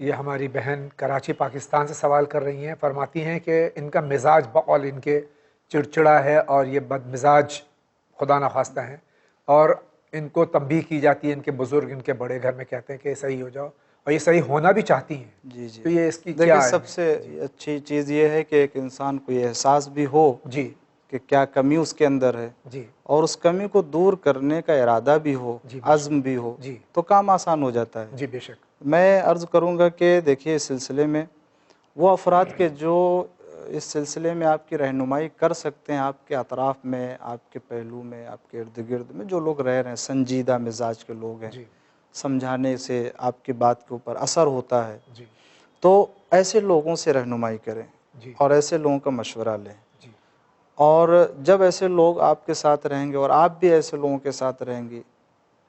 یہ ہماری بہن کراچی پاکستان سے سوال کر رہی ہیں، فرماتی ہیں کہ ان کا مزاج بقول ان کے چڑچڑا ہے اور یہ بد مزاج خدا نخواستہ ہیں، اور ان کو تنبیہ کی جاتی ہے، ان کے بزرگ ان کے بڑے گھر میں کہتے ہیں کہ صحیح ہو جاؤ، اور یہ صحیح ہونا بھی چاہتی ہیں. جی جی. تو یہ اس کی دیکھیں کیا ہے؟ سب سے اچھی چیز یہ ہے کہ ایک انسان کو یہ احساس بھی ہو جی کہ کیا کمی اس کے اندر ہے، جی اور اس کمی کو دور کرنے کا ارادہ بھی ہو، جی عزم بھی ہو، جی تو کام آسان ہو جاتا ہے. جی بے شک. میں عرض کروں گا کہ دیکھیے اس سلسلے میں وہ افراد کے جو اس سلسلے میں آپ کی رہنمائی کر سکتے ہیں، آپ کے اطراف میں، آپ کے پہلو میں، آپ کے ارد گرد میں جو لوگ رہ رہے ہیں، سنجیدہ مزاج کے لوگ ہیں، جی سمجھانے سے آپ کی بات کے اوپر اثر ہوتا ہے، جی تو ایسے لوگوں سے رہنمائی کریں جی اور ایسے لوگوں کا مشورہ لیں. جی اور جب ایسے لوگ آپ کے ساتھ رہیں گے اور آپ بھی ایسے لوگوں کے ساتھ رہیں گی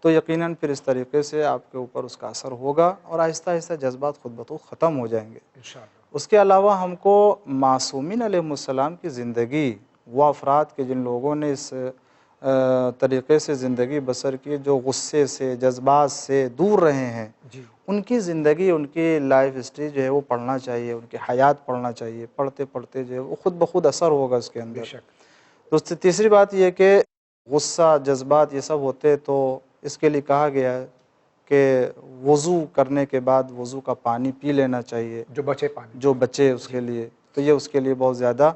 تو یقیناً پھر اس طریقے سے آپ کے اوپر اس کا اثر ہوگا اور آہستہ آہستہ جذبات خود بخود ختم ہو جائیں گے. انشاءاللہ. اس کے علاوہ ہم کو معصومین علیہ السلام کی زندگی، وہ افراد کے جن لوگوں نے اس طریقے سے زندگی بسر کی، جو غصے سے، جذبات سے دور رہے ہیں، جی ان کی زندگی، ان کی لائف ہسٹری جو ہے وہ پڑھنا چاہیے، ان کی حیات پڑھنا چاہیے. پڑھتے پڑھتے جو ہے وہ خود بخود اثر ہوگا اس کے بے اندر. شک. دوسری تیسری بات یہ کہ غصہ، جذبات یہ سب ہوتے تو اس کے لیے کہا گیا ہے کہ وضو کرنے کے بعد وضو کا پانی پی لینا چاہیے جو بچے پانی. جو بچے اس کے لیے، تو یہ اس کے لیے بہت زیادہ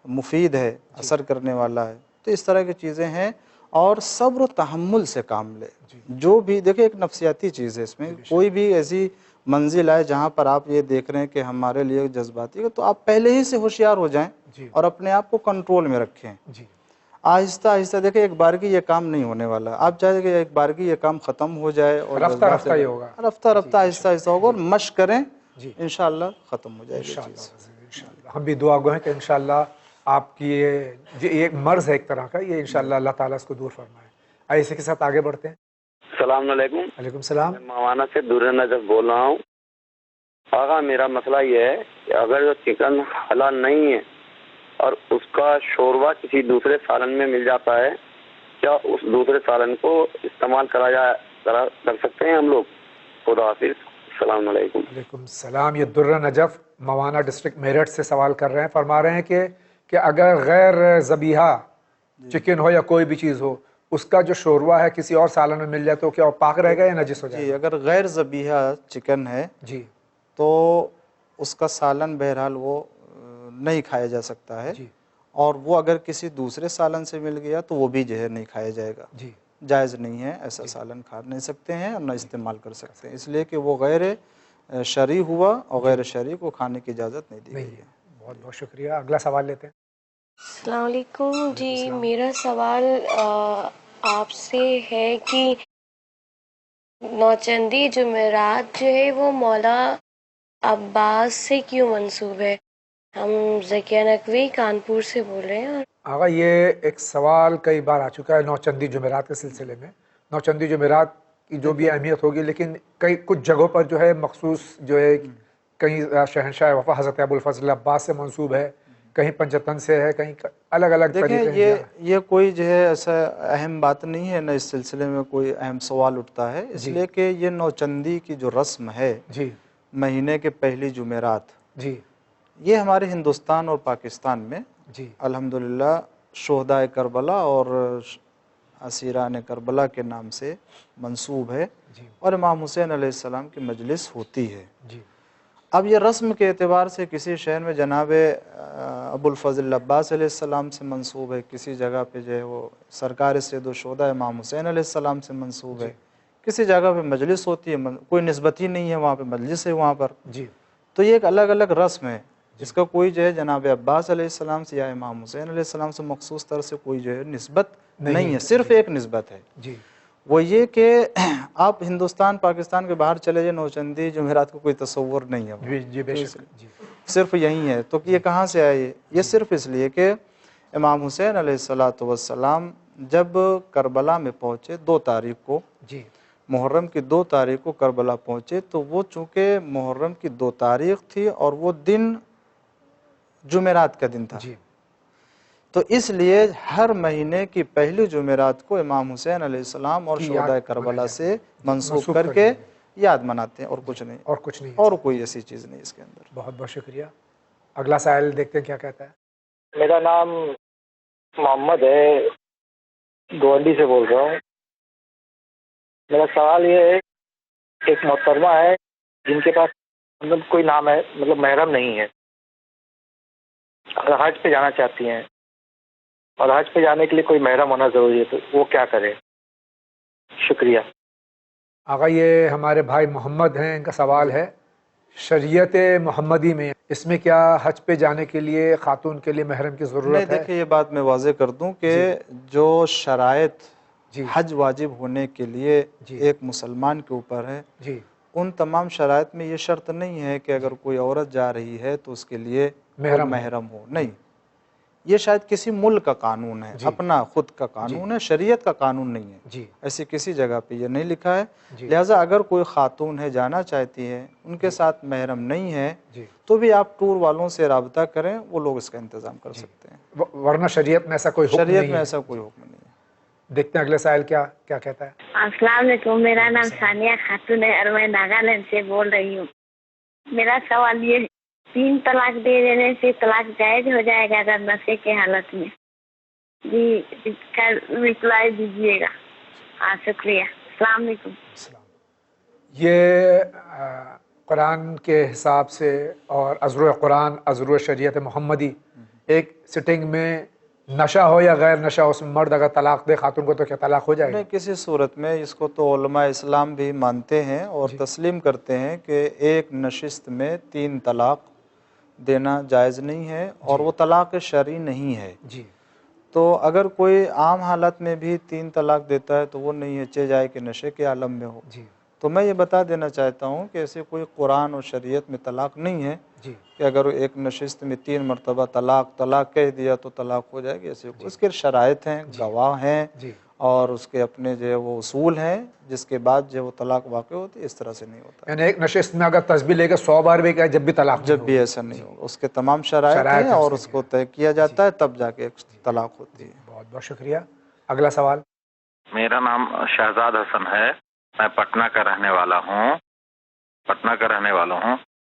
مفید ہے، اثر کرنے والا ہے. تو اس طرح کی چیزیں ہیں. اور صبر و تحمل سے کام لے. جو بھی دیکھیں ایک نفسیاتی چیز ہے، اس میں کوئی بھی ایسی منزل آئے جہاں پر آپ یہ دیکھ رہے ہیں کہ ہمارے لیے جذباتی ہے، تو آپ پہلے ہی سے ہوشیار ہو جائیں جی اور اپنے آپ کو کنٹرول میں رکھیں. جی آہستہ آہستہ دیکھیں ایک بارگی یہ کام نہیں ہونے والا. آپ چاہتے کہ ایک بارگی یہ کام ختم ہو جائے اور رفتہ جذبات رفتہ ہی ہوگا. رفتہ رفتہ آہستہ آہستہ ہوگا اور مشق کریں، جی انشاءاللہ ختم ہو جائے گی انشاءاللہ چیز. انشاءاللہ. ہم بھی دعا گو ہیں کہ انشاءاللہ آپ کی یہ ایک مرض ہے ایک طرح کا، یہ انشاءاللہ اللہ تعالیٰ اس کو دور فرمائے. ایسے کے ساتھ آگے بڑھتے ہیں. السلام علیکم. علیکم السلام. میں موانا سے دور نظر بول رہا ہوں. آقا میرا مسئلہ یہ ہے کہ اگر جو چکن حلال نہیں ہے اور اس کا شوربہ کسی دوسرے سالن میں مل جاتا ہے، کیا اس دوسرے سالن کو استعمال کر سکتے ہیں ہم لوگ؟ خدا حافظ. السلام علیکم. علیکم السلام. یہ در نجف موانا ڈسٹرکٹ میرٹھ سے سوال کر رہے ہیں. فرما رہے ہیں کہ اگر غیر ذبیحہ چکن ہو یا کوئی بھی چیز ہو، اس کا جو شوربہ ہے کسی اور سالن میں مل جائے تو کیا وہ پاک رہے گا یا نجس ہو جائے جی گا؟ اگر غیر ذبیحہ چکن ہے جی تو اس کا سالن بہرحال وہ نہیں کھایا جا سکتا ہے. جی اور وہ اگر کسی دوسرے سالن سے مل گیا تو وہ بھی جو ہے نہیں کھایا جائے گا. جی جائز نہیں ہے، ایسا سالن کھا نہیں سکتے ہیں اور نہ استعمال کر سکتے ہیں، اس لیے کہ وہ غیر شرعی ہوا اور غیر شرعی کو کھانے کی اجازت نہیں دی گئی ہے. بہت بہت شکریہ. اگلا سوال لیتے ہیں. السلام علیکم. جی میرا سوال آپ سے ہے کہ نوچندی جمعرات جو ہے وہ مولا عباس سے کیوں منسوب ہے؟ ہم ذکیہ نقوی کانپور سے بول رہے ہیں. آقا یہ ایک سوال کئی بار آ چکا ہے نوچندی جمعرات کے سلسلے میں. نوچندی جمعرات کی جو بھی اہمیت ہوگی، لیکن کچھ جگہوں پر جو ہے مخصوص جو ہے کہیں شہنشاہ وفا حضرت ابوالفضل عباس سے منسوب ہے، کہیں پنجتن سے ہے، کہیں الگ الگ طریقے ہیں. دیکھیں یہ کوئی جو ہے ایسا اہم بات نہیں ہے، نہ اس سلسلے میں کوئی اہم سوال اٹھتا ہے، اس لیے کہ یہ نوچندی کی جو رسم ہے جی مہینے کے پہلی جمعرات، جی یہ ہمارے ہندوستان اور پاکستان میں جی الحمدللہ شہدائے کربلا اور اسیران کربلا کے نام سے منسوب ہے، جی اور امام حسین علیہ السلام کی مجلس ہوتی ہے. جی اب یہ رسم کے اعتبار سے کسی شہر میں جناب ابوالفضل عباس علیہ السلام سے منسوب ہے، کسی جگہ پہ جو ہے وہ سرکار سید الشہداء امام حسین علیہ السلام سے منسوب ہے، کسی جگہ پہ مجلس ہوتی ہے، کوئی نسبت ہی نہیں ہے، وہاں پہ مجلس ہے وہاں پر. جی تو یہ ایک الگ الگ رسم ہے، اس کا کوئی جو ہے جناب عباس علیہ السلام سے یا امام حسین علیہ السلام سے مخصوص طرح سے کوئی جو ہے نسبت نہیں ہے، صرف ایک نسبت ہے. جی وہ یہ کہ آپ ہندوستان پاکستان کے باہر چلے جائیں، نوچندی جمعرات کو کوئی تصور نہیں ہے، جی بے شک. جی صرف یہی ہے. تو یہ کہاں سے آئی؟ یہ صرف اس لیے کہ امام حسین علیہ السلام جب کربلا میں پہنچے 2 تاریخ کو، جی محرم کی 2 تاریخ کو کربلا پہنچے، تو وہ چونکہ محرم کی 2 تاریخ تھی اور وہ دن جمعرات کا دن تھا، جی تو اس لیے ہر مہینے کی پہلی جمعرات کو امام حسین علیہ السلام اور شہدائے کربلا سے منسوب کر کے یاد مناتے ہیں اور کچھ نہیں، اور کچھ نہیں ہے۔ اور کوئی ایسی چیز نہیں اس کے اندر۔ بہت بہت شکریہ۔ اگلا سائل دیکھتے ہیں کیا کہتا ہے۔ میرا نام محمد ہے، گوانڈی سے بول رہا ہوں۔ میرا سوال یہ ہے، ایک محترمہ ہے جن کے پاس مطلب کوئی نام ہے، مطلب محرم نہیں ہے، اگر حج پہ جانا چاہتی ہیں اور حج پہ جانے کے لیے کوئی محرم ہونا ضروری ہے، تو وہ کیا کرے؟ شکریہ۔ آقا یہ ہمارے بھائی محمد ہیں، ان کا سوال ہے شریعت محمدی میں اس میں کیا حج پہ جانے کے لیے خاتون کے لیے محرم کی نہیں، ضرورت ہے؟ دیکھیں یہ بات میں واضح کر دوں کہ جو شرائط جی حج واجب ہونے کے لیے جی ایک مسلمان کے اوپر ہے، جی ان تمام شرائط میں یہ شرط نہیں ہے کہ اگر کوئی عورت جا رہی ہے تو اس کے لیے محرم ہو، نہیں، یہ شاید کسی ملک کا قانون ہے، اپنا خود کا قانون ہے، شریعت کا قانون نہیں ہے، جی ایسی کسی جگہ پہ یہ نہیں لکھا ہے۔ جی لہٰذا اگر کوئی خاتون ہے جانا چاہتی ہے، ان کے ساتھ محرم نہیں ہے، جی تو بھی آپ ٹور والوں سے رابطہ کریں، وہ لوگ اس کا انتظام کر سکتے ہیں۔ ورنہ شریعت میں ایسا کوئی حکم شریعت نہیں میں ہے۔ ایسا کوئی حکم نہیں ہے۔ دیکھتے ہیں اگلے سائل کیا کہتا ہے۔ السلام علیکم، میرا نام ثانیہ خاتون ہے اور میں ناگالینڈ سے بول رہی ہوں۔ میرا سوال یہ، 3 طلاق دے دینے سے طلاق جائز ہو جائے گا اگر نشے کے حالت میں؟ جی اس کا رپلائی دیجیے گا۔ ہاں شکریہ، السلام علیکم۔ السلام۔ یہ قرآن کے حساب سے اور ازروع قرآن ازروع شریعت محمدی، ایک سٹنگ میں نشہ ہو یا غیر نشہ، اس میں مرد اگر طلاق دے خاتون کو تو کیا طلاق ہو جائے گی؟ نہیں، کسی صورت میں اس کو تو علماء اسلام بھی مانتے ہیں اور تسلیم کرتے ہیں کہ ایک نشست میں 3 طلاق دینا جائز نہیں ہے اور وہ طلاق شرعی نہیں ہے۔ جی تو اگر کوئی عام حالت میں بھی 3 طلاق دیتا ہے تو وہ نہیں ہے، چاہے جائے کہ نشے کے عالم میں ہو۔ جی تو میں یہ بتا دینا چاہتا ہوں کہ ایسے کوئی قرآن اور شریعت میں طلاق نہیں ہے جی کہ اگر ایک نشست میں 3 مرتبہ طلاق کہہ دیا تو طلاق ہو جائے گی، ایسے اس کے شرائط ہیں، گواہ ہیں جی اور اس کے اپنے جو ہے وہ اصول ہیں جس کے بعد جو ہے وہ طلاق واقع ہوتی ہے، اس طرح سے نہیں ہوتا۔ یعنی ایک نشست میں اگر تسبیح لے کے 100 بار بھی کہے جب بھی طلاق نہیں جب بھی ہوگی۔ ایسا نہیں ہوگا، اس کے تمام شرائط شرائط ہیں ہیں اور اس اس کے کو طے کیا جاتا ہے، تب جا کے ایک طلاق ہوتی ہے۔ بہت بہت شکریہ۔ اگلا سوال۔ میرا نام شہزاد حسن ہے، میں پٹنہ کا رہنے والا ہوں۔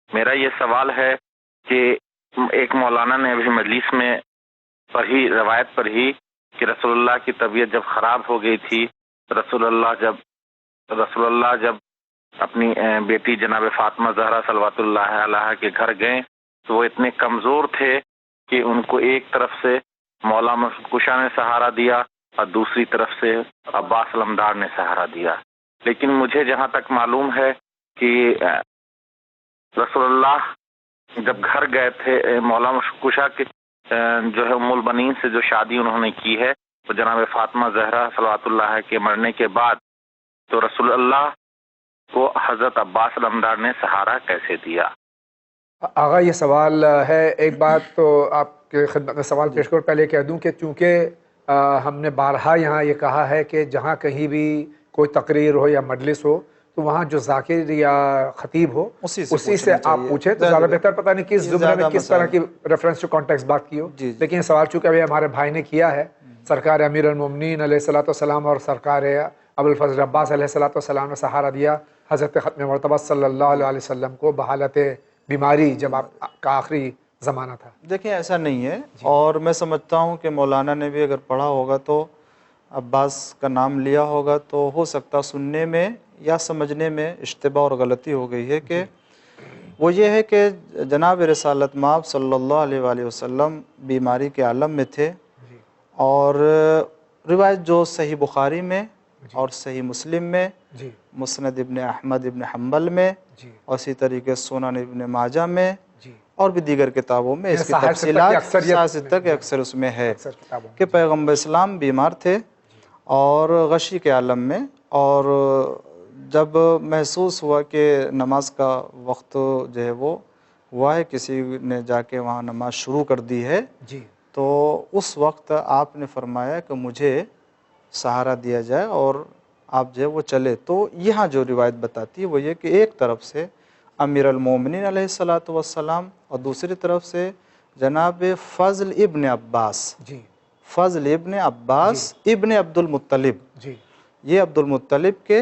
میرا یہ سوال ہے کہ ایک مولانا نے ابھی مجلس میں روایت پڑھی کہ رسول اللہ کی طبیعت جب خراب ہو گئی تھی، رسول اللہ جب اپنی بیٹی جناب فاطمہ زہرا صلوات اللہ علیہا کے گھر گئے تو وہ اتنے کمزور تھے کہ ان کو ایک طرف سے مولا مسعود کشا نے سہارا دیا اور دوسری طرف سے عباس علمدار نے سہارا دیا۔ لیکن مجھے جہاں تک معلوم ہے کہ رسول اللہ جب گھر گئے تھے مولا مسعود کشا کے جو ہے ام البنین سے جو شادی انہوں نے کی ہے تو جناب فاطمہ زہرا صلوات اللہ کے مرنے کے بعد تو رسول اللہ کو حضرت عباس علمدار نے سہارا کیسے دیا؟ آغا یہ سوال ہے، ایک بات تو آپ کے خدمت میں سوال پیش کرو، پہلے کہہ دوں کہ چونکہ ہم نے بارہا یہاں یہ کہا ہے کہ جہاں کہیں بھی کوئی تقریر ہو یا مجلس ہو تو وہاں جو ذاکر یا خطیب ہو اسی سے آپ پوچھیں تو زیادہ بہتر۔ پتہ نہیں کس زمرے میں کس طرح کی ریفرنس ٹو کانٹیکس بات کی ہو، لیکن یہ سوال چونکہ ابھی ہمارے بھائی نے کیا ہے، سرکار امیر المومنین علیہ الصلوۃ والسلام اور سرکار ابوالفضل عباس علیہ الصلوۃ والسلام نے سہارا دیا حضرت ختم مرتبہ صلی اللہ علیہ وسلم کو بحالت بیماری جب آپ کا آخری زمانہ تھا۔ دیکھیں ایسا نہیں ہے، اور میں سمجھتا ہوں کہ مولانا نے بھی اگر پڑھا ہوگا تو عباس کا نام لیا ہوگا تو ہو سکتا سننے میں یا سمجھنے میں اشتباہ اور غلطی ہو گئی ہے کہ وہ یہ ہے کہ جناب رسالت مآب صلی اللہ علیہ وآلہ وسلم بیماری کے عالم میں تھے، اور روایت جو صحیح بخاری میں اور صحیح مسلم میں، مسند ابن احمد ابن حنبل میں، اور اسی طریقے سنن ابن ماجہ میں اور بھی دیگر کتابوں میں اس کی تفصیلات اکثر اس میں ہے کہ پیغمبر اسلام بیمار تھے اور غشی کے عالم میں، اور جب محسوس ہوا کہ نماز کا وقت جو ہے وہ ہوا ہے، کسی نے جا کے وہاں نماز شروع کر دی ہے، تو اس وقت آپ نے فرمایا کہ مجھے سہارا دیا جائے اور آپ جو ہے وہ چلے۔ تو یہاں جو روایت بتاتی ہے وہ یہ کہ ایک طرف سے امیر المومنین علیہ الصلوۃ والسلام اور دوسری طرف سے جناب فضل ابن عباس ابن عبد المطلب، یہ عبد المطلب کے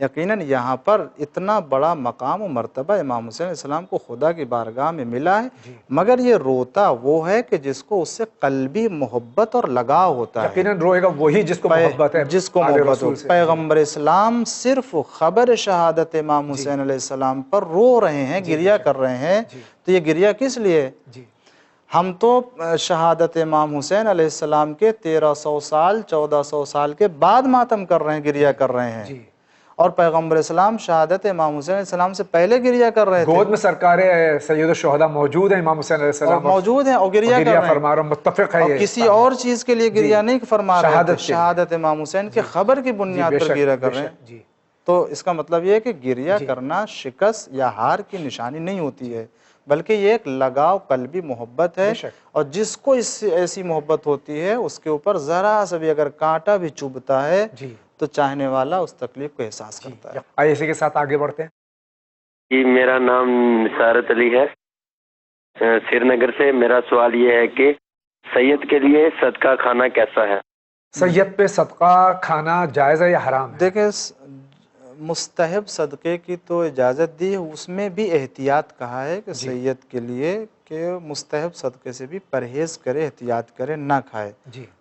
یقیناً یہاں پر اتنا بڑا مقام و مرتبہ امام حسین علیہ السلام کو خدا کی بارگاہ میں ملا ہے، مگر یہ روتا وہ ہے کہ جس کو اس سے قلبی محبت اور لگاؤ ہوتا ہے، یقیناً روئے گا وہی جس کو محبت ہے، جس کو آل محبت ہو۔ رسول سے۔ پیغمبر اسلام صرف خبر شہادت امام حسین علیہ السلام پر رو رہے ہیں، گریہ کر رہے ہیں، تو یہ گریہ کس لیے؟ ہم تو شہادت امام حسین علیہ السلام کے 1300 سال 1400 سال کے بعد ماتم کر رہے ہیں، گریہ کر رہے ہیں، اور پیغمبر اسلام شہادت امام حسین علیہ السلام سے پہلے گریہ کر رہے تھے، گود میں سرکار سید الشہداء موجود ہیں، امام حسین علیہ اور السلام موجود ہیں اور گریہ کر رہے فرما رہا ہوں، متفق ہے اور یہ کسی اور چیز کے لیے گریہ نہیں فرما رہے تھے، شہادت امام حسین کے خبر کی بنیاد پر گریہ کر رہے ہیں۔ تو اس کا مطلب یہ ہے کہ گریہ کرنا شکست یا ہار کی نشانی نہیں ہوتی ہے، بلکہ یہ ایک لگاؤ قلبی محبت ہے، اور جس کو اس سے ایسی محبت ہوتی ہے اس کے اوپر ذرا سا بھی اگر کانٹا بھی چبھتا ہے تو چاہنے والا اس تکلیف کو احساس کرتا ہے۔ آئیے اسی کے ساتھ آگے بڑھتے ہیں۔ جی میرا نام نثارت علی ہے، سری نگر سے۔ میرا سوال یہ ہے کہ سید کے لیے صدقہ کھانا کیسا ہے؟ سید پہ صدقہ کھانا جائز ہے یا حرام ہے؟ دیکھیں مستحب صدقے کی تو اجازت دی ہے، اس میں بھی احتیاط کہا ہے کہ سید کے لیے کہ مستحب صدقے سے بھی پرہیز کرے، احتیاط کرے، نہ کھائے۔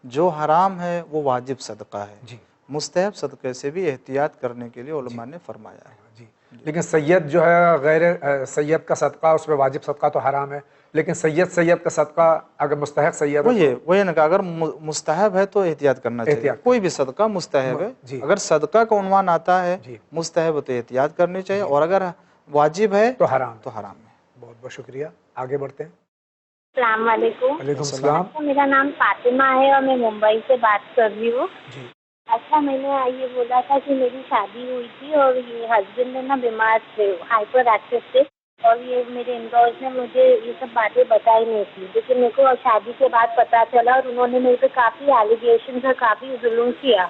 جو حرام ہے وہ واجب صدقہ ہے، مستحب صدقے سے بھی احتیاط کرنے کے لیے علماء نے فرمایا ہے۔ لیکن سید جو ہے غیر سید کا صدقہ، اس پہ واجب صدقہ تو حرام ہے، لیکن سید کا صدقہ اگر مستحق سید وہی نا کہ اگر مستحب ہے تو احتیاط کرنا چاہیے، کوئی بھی صدقہ مستحب ہے، اگر صدقہ کا عنوان آتا ہے مستحب تو احتیاط کرنی چاہیے، اور اگر واجب ہے تو حرام ہے۔ بہت بہت شکریہ، آگے بڑھتے ہیں۔ السلام علیکم۔ وعلیکم السلام۔ میرا نام فاطمہ ہے اور میں ممبئی سے بات کر رہی ہوں۔ اچھا، میں نے یہ بولا تھا کہ میری شادی ہوئی تھی اور یہ ہسبینڈ نا بیمار تھے، ہائپر ایکٹیو تھے، اور یہ میرے انلوز نے مجھے یہ سب باتیں بتائی نہیں تھی، لیکن میرے کو شادی کے بعد پتا چلا، اور انہوں نے میرے پہ کافی ایلیگیشن اور کافی ظلم کیا،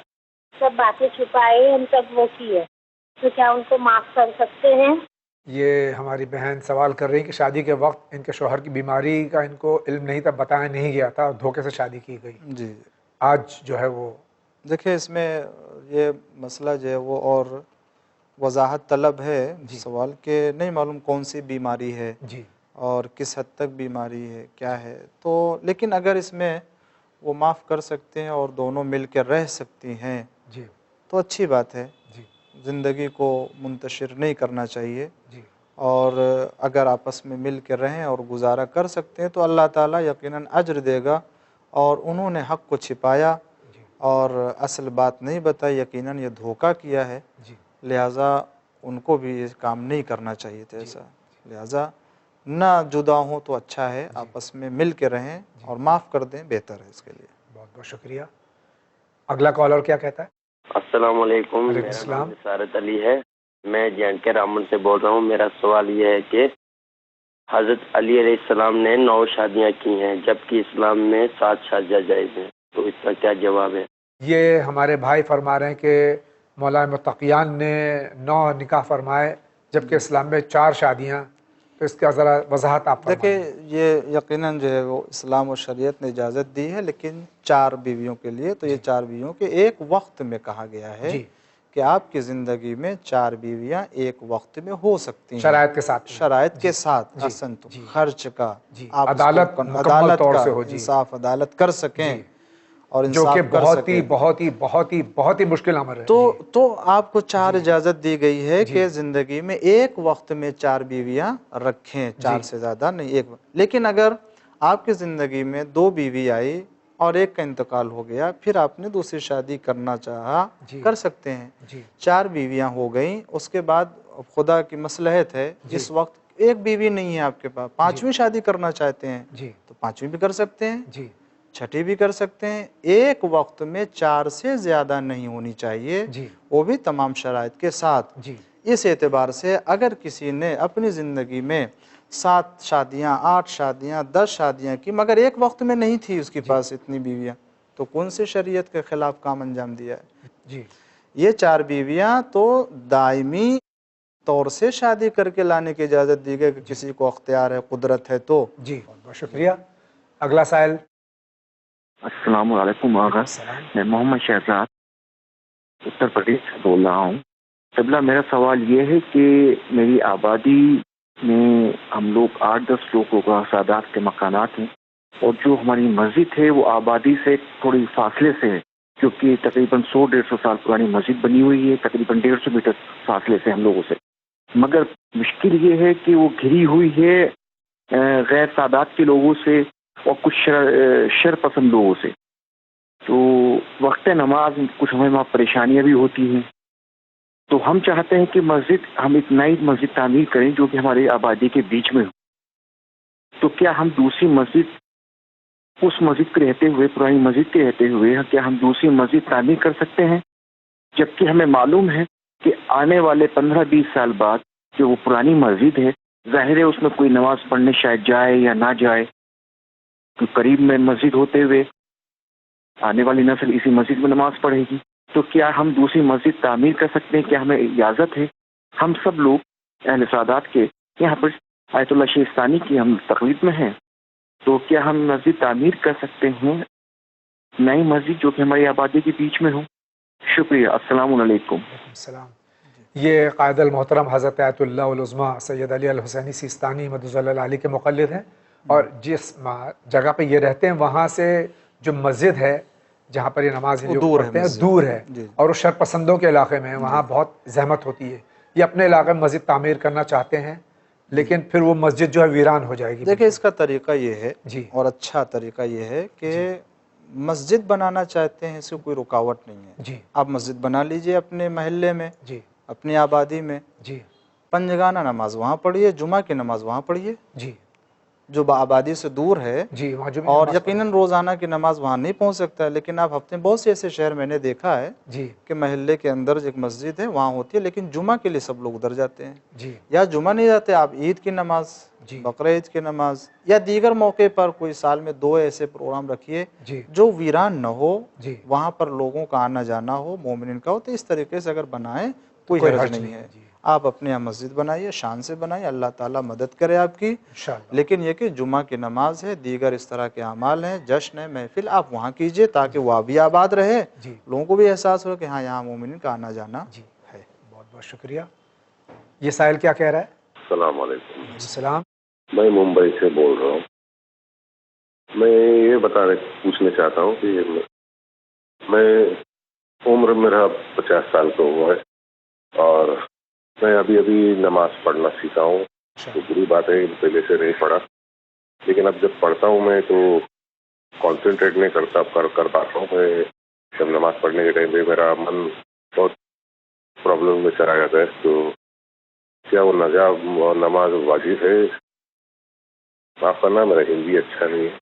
سب باتیں چھپائے، ان سب وہ کیے، تو کیا ان کو معاف کر سکتے ہیں؟ یہ ہماری بہن سوال کر رہی ہے کہ شادی کے وقت ان کے شوہر کی بیماری کا ان کو علم نہیں تھا، بتایا نہیں گیا تھا، اور دھوکے سے شادی کی گئی۔ جی آج جو ہے وہ دیکھیں اس میں یہ مسئلہ جو ہے وہ اور وضاحت طلب ہے، سوال کہ نہیں معلوم کون سی بیماری ہے اور کس حد تک بیماری ہے، کیا ہے، تو لیکن اگر اس میں وہ معاف کر سکتے ہیں اور دونوں مل کے رہ سکتی ہیں تو اچھی بات ہے، زندگی کو منتشر نہیں کرنا چاہیے، اور اگر آپس میں مل کے رہیں اور گزارا کر سکتے ہیں تو اللہ تعالیٰ یقیناً اجر دے گا، اور انہوں نے حق کو چھپایا اور اصل بات نہیں بتائی، یقیناً یہ دھوکہ کیا ہے، لہٰذا ان کو بھی یہ کام نہیں کرنا چاہیے تھا ایسا، لہٰذا نہ جدا ہوں تو اچھا ہے، آپس میں مل کے رہیں اور معاف کر دیں، بہتر ہے اس کے لیے۔ بہت بہت شکریہ۔ اگلا کالر کیا کہتا ہے؟ السلام علیکم، میرا نام نثارت علی ہے، میں JNK رامن سے بول رہا ہوں۔ میرا سوال یہ ہے کہ حضرت علی علیہ السلام نے 9 شادیاں کی ہیں جبکہ اسلام میں 7 شادیاں جائز ہیں، تو اس کا کیا جواب ہے؟ یہ ہمارے بھائی فرما رہے ہیں کہ مولانا متقیان نے 9 نکاح فرمائے جبکہ اسلام میں 4 شادیاں، تو اس کا ذرا وضاحت آپ دیکھیں یہ یقیناً جو ہے وہ اسلام و شریعت نے اجازت دی ہے، لیکن 4 بیویوں کے لیے، تو یہ 4 بیویوں کے ایک وقت میں کہا گیا ہے کہ آپ کی زندگی میں 4 بیویاں ایک وقت میں ہو سکتی ہیں، شرائط کے ساتھ، شرائط کے ساتھ، احسنتم، خرچ کا، عدالت عدالت کا، انصاف عدالت کر سکیں، اور جو کہ بہت ہی مشکل امر ہے، تو آپ کو 4 اجازت دی گئی ہے کہ زندگی میں ایک وقت میں 4 بیویاں رکھیں، 4 سے زیادہ نہیں، ایک وقت۔ لیکن اگر آپ کی زندگی میں 2 بیوی آئی اور ایک کا انتقال ہو گیا، پھر آپ نے دوسری شادی کرنا چاہا، کر سکتے ہیں، 4 بیویاں ہو گئیں، اس کے بعد خدا کی مصلحت ہے، اس وقت ایک بیوی نہیں ہے آپ کے پاس، 5ویں شادی کرنا چاہتے ہیں تو 5ویں بھی کر سکتے ہیں، 6ٹھی بھی کر سکتے ہیں، ایک وقت میں 4 سے زیادہ نہیں ہونی چاہیے، وہ بھی تمام شرائط کے ساتھ۔ اس اعتبار سے اگر کسی نے اپنی زندگی میں 7 شادیاں، 8 شادیاں، 10 شادیاں کی، مگر ایک وقت میں نہیں تھی اس کے پاس اتنی بیویاں، تو کون سے شریعت کے خلاف کام انجام دیا ہے؟ یہ 4 بیویاں تو دائمی طور سے شادی کر کے لانے کی اجازت دی گئی کہ کسی کو اختیار ہے، قدرت ہے تو۔ بہت شکریہ۔ اگلا سائل۔ السلام علیکم آغا، میں محمد شہزاد اتر پردیش سے بول رہا ہوں۔ قبلہ میرا سوال یہ ہے کہ میری آبادی میں ہم لوگ 8-10 لوگوں کا سادات کے مکانات ہیں، اور جو ہماری مسجد ہے وہ آبادی سے تھوڑی فاصلے سے ہے، کیونکہ تقریباً 100-150 سال پرانی مسجد بنی ہوئی ہے، تقریباً 150 میٹر فاصلے سے ہم لوگوں سے، مگر مشکل یہ ہے کہ وہ گھری ہوئی ہے غیر سادات کے لوگوں سے اور کچھ شر پسند لوگوں سے، تو وقت نماز کچھ ہمیں وہاں پریشانیاں بھی ہوتی ہیں، تو ہم چاہتے ہیں کہ ہم ایک نئی مسجد تعمیر کریں جو کہ ہماری آبادی کے بیچ میں ہو، تو کیا ہم دوسری مسجد اس مسجد کے رہتے ہوئے، پرانی مسجد کے رہتے ہوئے، کیا ہم دوسری مسجد تعمیر کر سکتے ہیں؟ جبکہ ہمیں معلوم ہے کہ آنے والے 15-20 سال بعد جو وہ پرانی مسجد ہے، ظاہر ہے اس میں کوئی نماز پڑھنے شاید جائے یا نہ جائے، تو قریب میں مسجد ہوتے ہوئے آنے والی نسل اسی مسجد میں نماز پڑھے گی، تو کیا ہم دوسری مسجد تعمیر کر سکتے ہیں؟ کیا ہمیں اجازت ہے؟ ہم سب لوگ اہل سادات کے یہاں پر آیت اللہ شیستانی کی ہم تقلید میں ہیں، تو کیا ہم مسجد تعمیر کر سکتے ہیں، نئی مسجد جو کہ ہماری آبادی کے بیچ میں ہو؟ شکریہ، السلام علیکم۔ السلام۔ یہ قائد المحترم حضرت آیت اللہ العظمیٰ سید علی الحسینی سیستانی مدظ اللہ علیہ کے مقلد ہیں، اور جس جگہ پہ یہ رہتے ہیں وہاں سے جو مسجد ہے جہاں پر یہ نماز پڑھتے ہیں دور ہے، اور وہ شرپسندوں کے علاقے میں ہے، وہاں بہت زحمت ہوتی ہے، یہ اپنے علاقے میں مسجد تعمیر کرنا چاہتے ہیں لیکن پھر وہ مسجد جو ہے ویران ہو جائے گی۔ دیکھیں اس کا طریقہ یہ ہے جی، اور اچھا طریقہ یہ ہے کہ مسجد بنانا چاہتے ہیں، اس سے کوئی رکاوٹ نہیں ہے، جی، آپ مسجد بنا لیجئے اپنے محلے میں، جی، اپنی آبادی میں، جی، پنجگانہ نماز وہاں پڑھیے، جمعہ کی نماز وہاں پڑھیے، جی، جو آبادی سے دور ہے، جی، وہاں جو بھی اور نماز یقیناً روزانہ کی نماز وہاں نہیں پہنچ سکتا ہے، لیکن آپ ہفتے میں بہت سے ایسے شہر میں نے دیکھا ہے جی، کہ محلے کے اندر ایک مسجد ہے وہاں ہوتی ہے، لیکن جمعہ کے لیے سب لوگ ادھر جاتے ہیں، جی، یا جمعہ نہیں جاتے آپ عید کی نماز، جی، بقرعید کی نماز، یا دیگر موقع پر کوئی سال میں 2 ایسے پروگرام رکھیے جی، جو ویران نہ ہو، جی، وہاں پر لوگوں کا آنا جانا ہو، مومنین کا ہو، تو اس طریقے سے اگر بنائیں کوئی حرج نہیں ہے، جی، آپ اپنے یہاں مسجد بنائیے، شان سے بنائیے، اللہ تعالیٰ مدد کرے آپ کی، انشاءاللہ۔ لیکن یہ کہ جمعہ کی نماز ہے، دیگر اس طرح کے اعمال ہیں، جشن ہے، محفل، آپ وہاں کیجئے تاکہ وہ بھی آباد رہے، جی، لوگوں کو بھی احساس ہو کہ ہاں یہاں مومنین کا آنا جانا جی، ہے۔ بہت بہت شکریہ۔ یہ سائل کیا کہہ رہا ہے؟ السلام علیکم، السلام۔ میں ممبئی سے بول رہا ہوں۔ میں یہ پوچھنا چاہتا ہوں کہ میں عمر میرا 50 سال کا ہوا ہے، اور میں ابھی نماز پڑھنا سیکھا ہوں، تو بری بات ہے پہلے سے نہیں پڑھا، لیکن اب جب پڑھتا ہوں میں تو کانسنٹریٹ نہیں کر پاتا ہوں، میں جب نماز پڑھنے کے ٹائم پہ میرا من بہت پرابلم میں چلا جاتا ہے، تو کیا وہ نماز واجب ہے؟ معاف کرنا میرا ہندی اچھا نہیں ہے،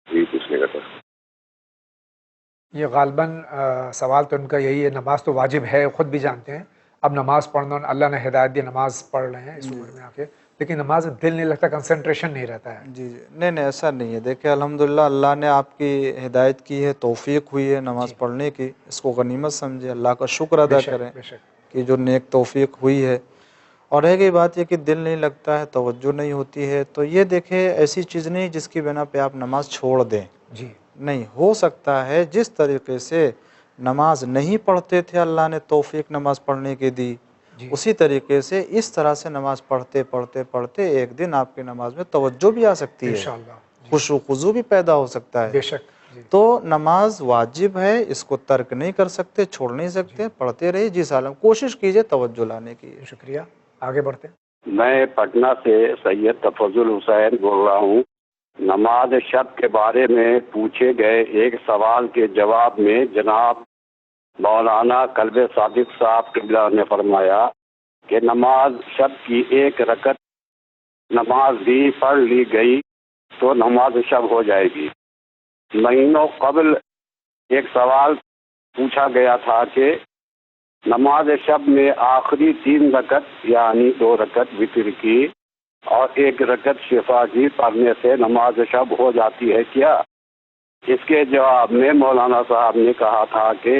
یہی پوچھنے کا تھا۔ یہ غالباً سوال تو ان کا یہی ہے، نماز تو واجب ہے، خود بھی جانتے ہیں، اب نماز پڑھنا اللہ نے ہدایت دی، نماز پڑھ رہے ہیں اس عمر میں آ کے، لیکن نماز میں دل نہیں لگتا، کنسنٹریشن نہیں رہتا ہے۔ جی جی، نہیں ایسا نہیں ہے، دیکھیں الحمدللہ اللہ نے آپ کی ہدایت کی ہے، توفیق ہوئی ہے نماز پڑھنے کی، اس کو غنیمت سمجھے، اللہ کا شکر ادا کریں کہ جو نیک توفیق ہوئی ہے۔ اور رہ گئی بات یہ کہ دل نہیں لگتا ہے، توجہ نہیں ہوتی ہے، تو یہ دیکھیں ایسی چیز نہیں جس کی بنا پہ آپ نماز چھوڑ دیں، جی، نہیں، ہو سکتا ہے جس طریقے سے نماز نہیں پڑھتے تھے اللہ نے توفیق نماز پڑھنے کی دی، اسی طریقے سے اس طرح سے نماز پڑھتے ایک دن آپ کی نماز میں توجہ بھی آ سکتی ہے، انشاءاللہ، خشوع و خضوع بھی پیدا ہو سکتا ہے، بے شک، تو نماز واجب ہے، اس کو ترک نہیں کر سکتے، چھوڑ نہیں سکتے، پڑھتے رہیے، جس حال میں کوشش کیجئے توجہ لانے کی۔ شکریہ، آگے بڑھتے ہیں۔ میں پٹنہ سے سید تفضل حسین بول رہا ہوں۔ نماز شب کے بارے میں پوچھے گئے ایک سوال کے جواب میں جناب مولانا قلب صادق صاحب قبلہ نے فرمایا کہ نماز شب کی 1 رکعت نماز بھی پڑھ لی گئی تو نماز شب ہو جائے گی۔ مہینوں قبل ایک سوال پوچھا گیا تھا کہ نماز شب میں آخری 3 رکعت یعنی 2 رکعت وتر کی اور 1 رکعت شفا کی پڑھنے سے نماز شب ہو جاتی ہے کیا؟ اس کے جواب میں مولانا صاحب نے کہا تھا کہ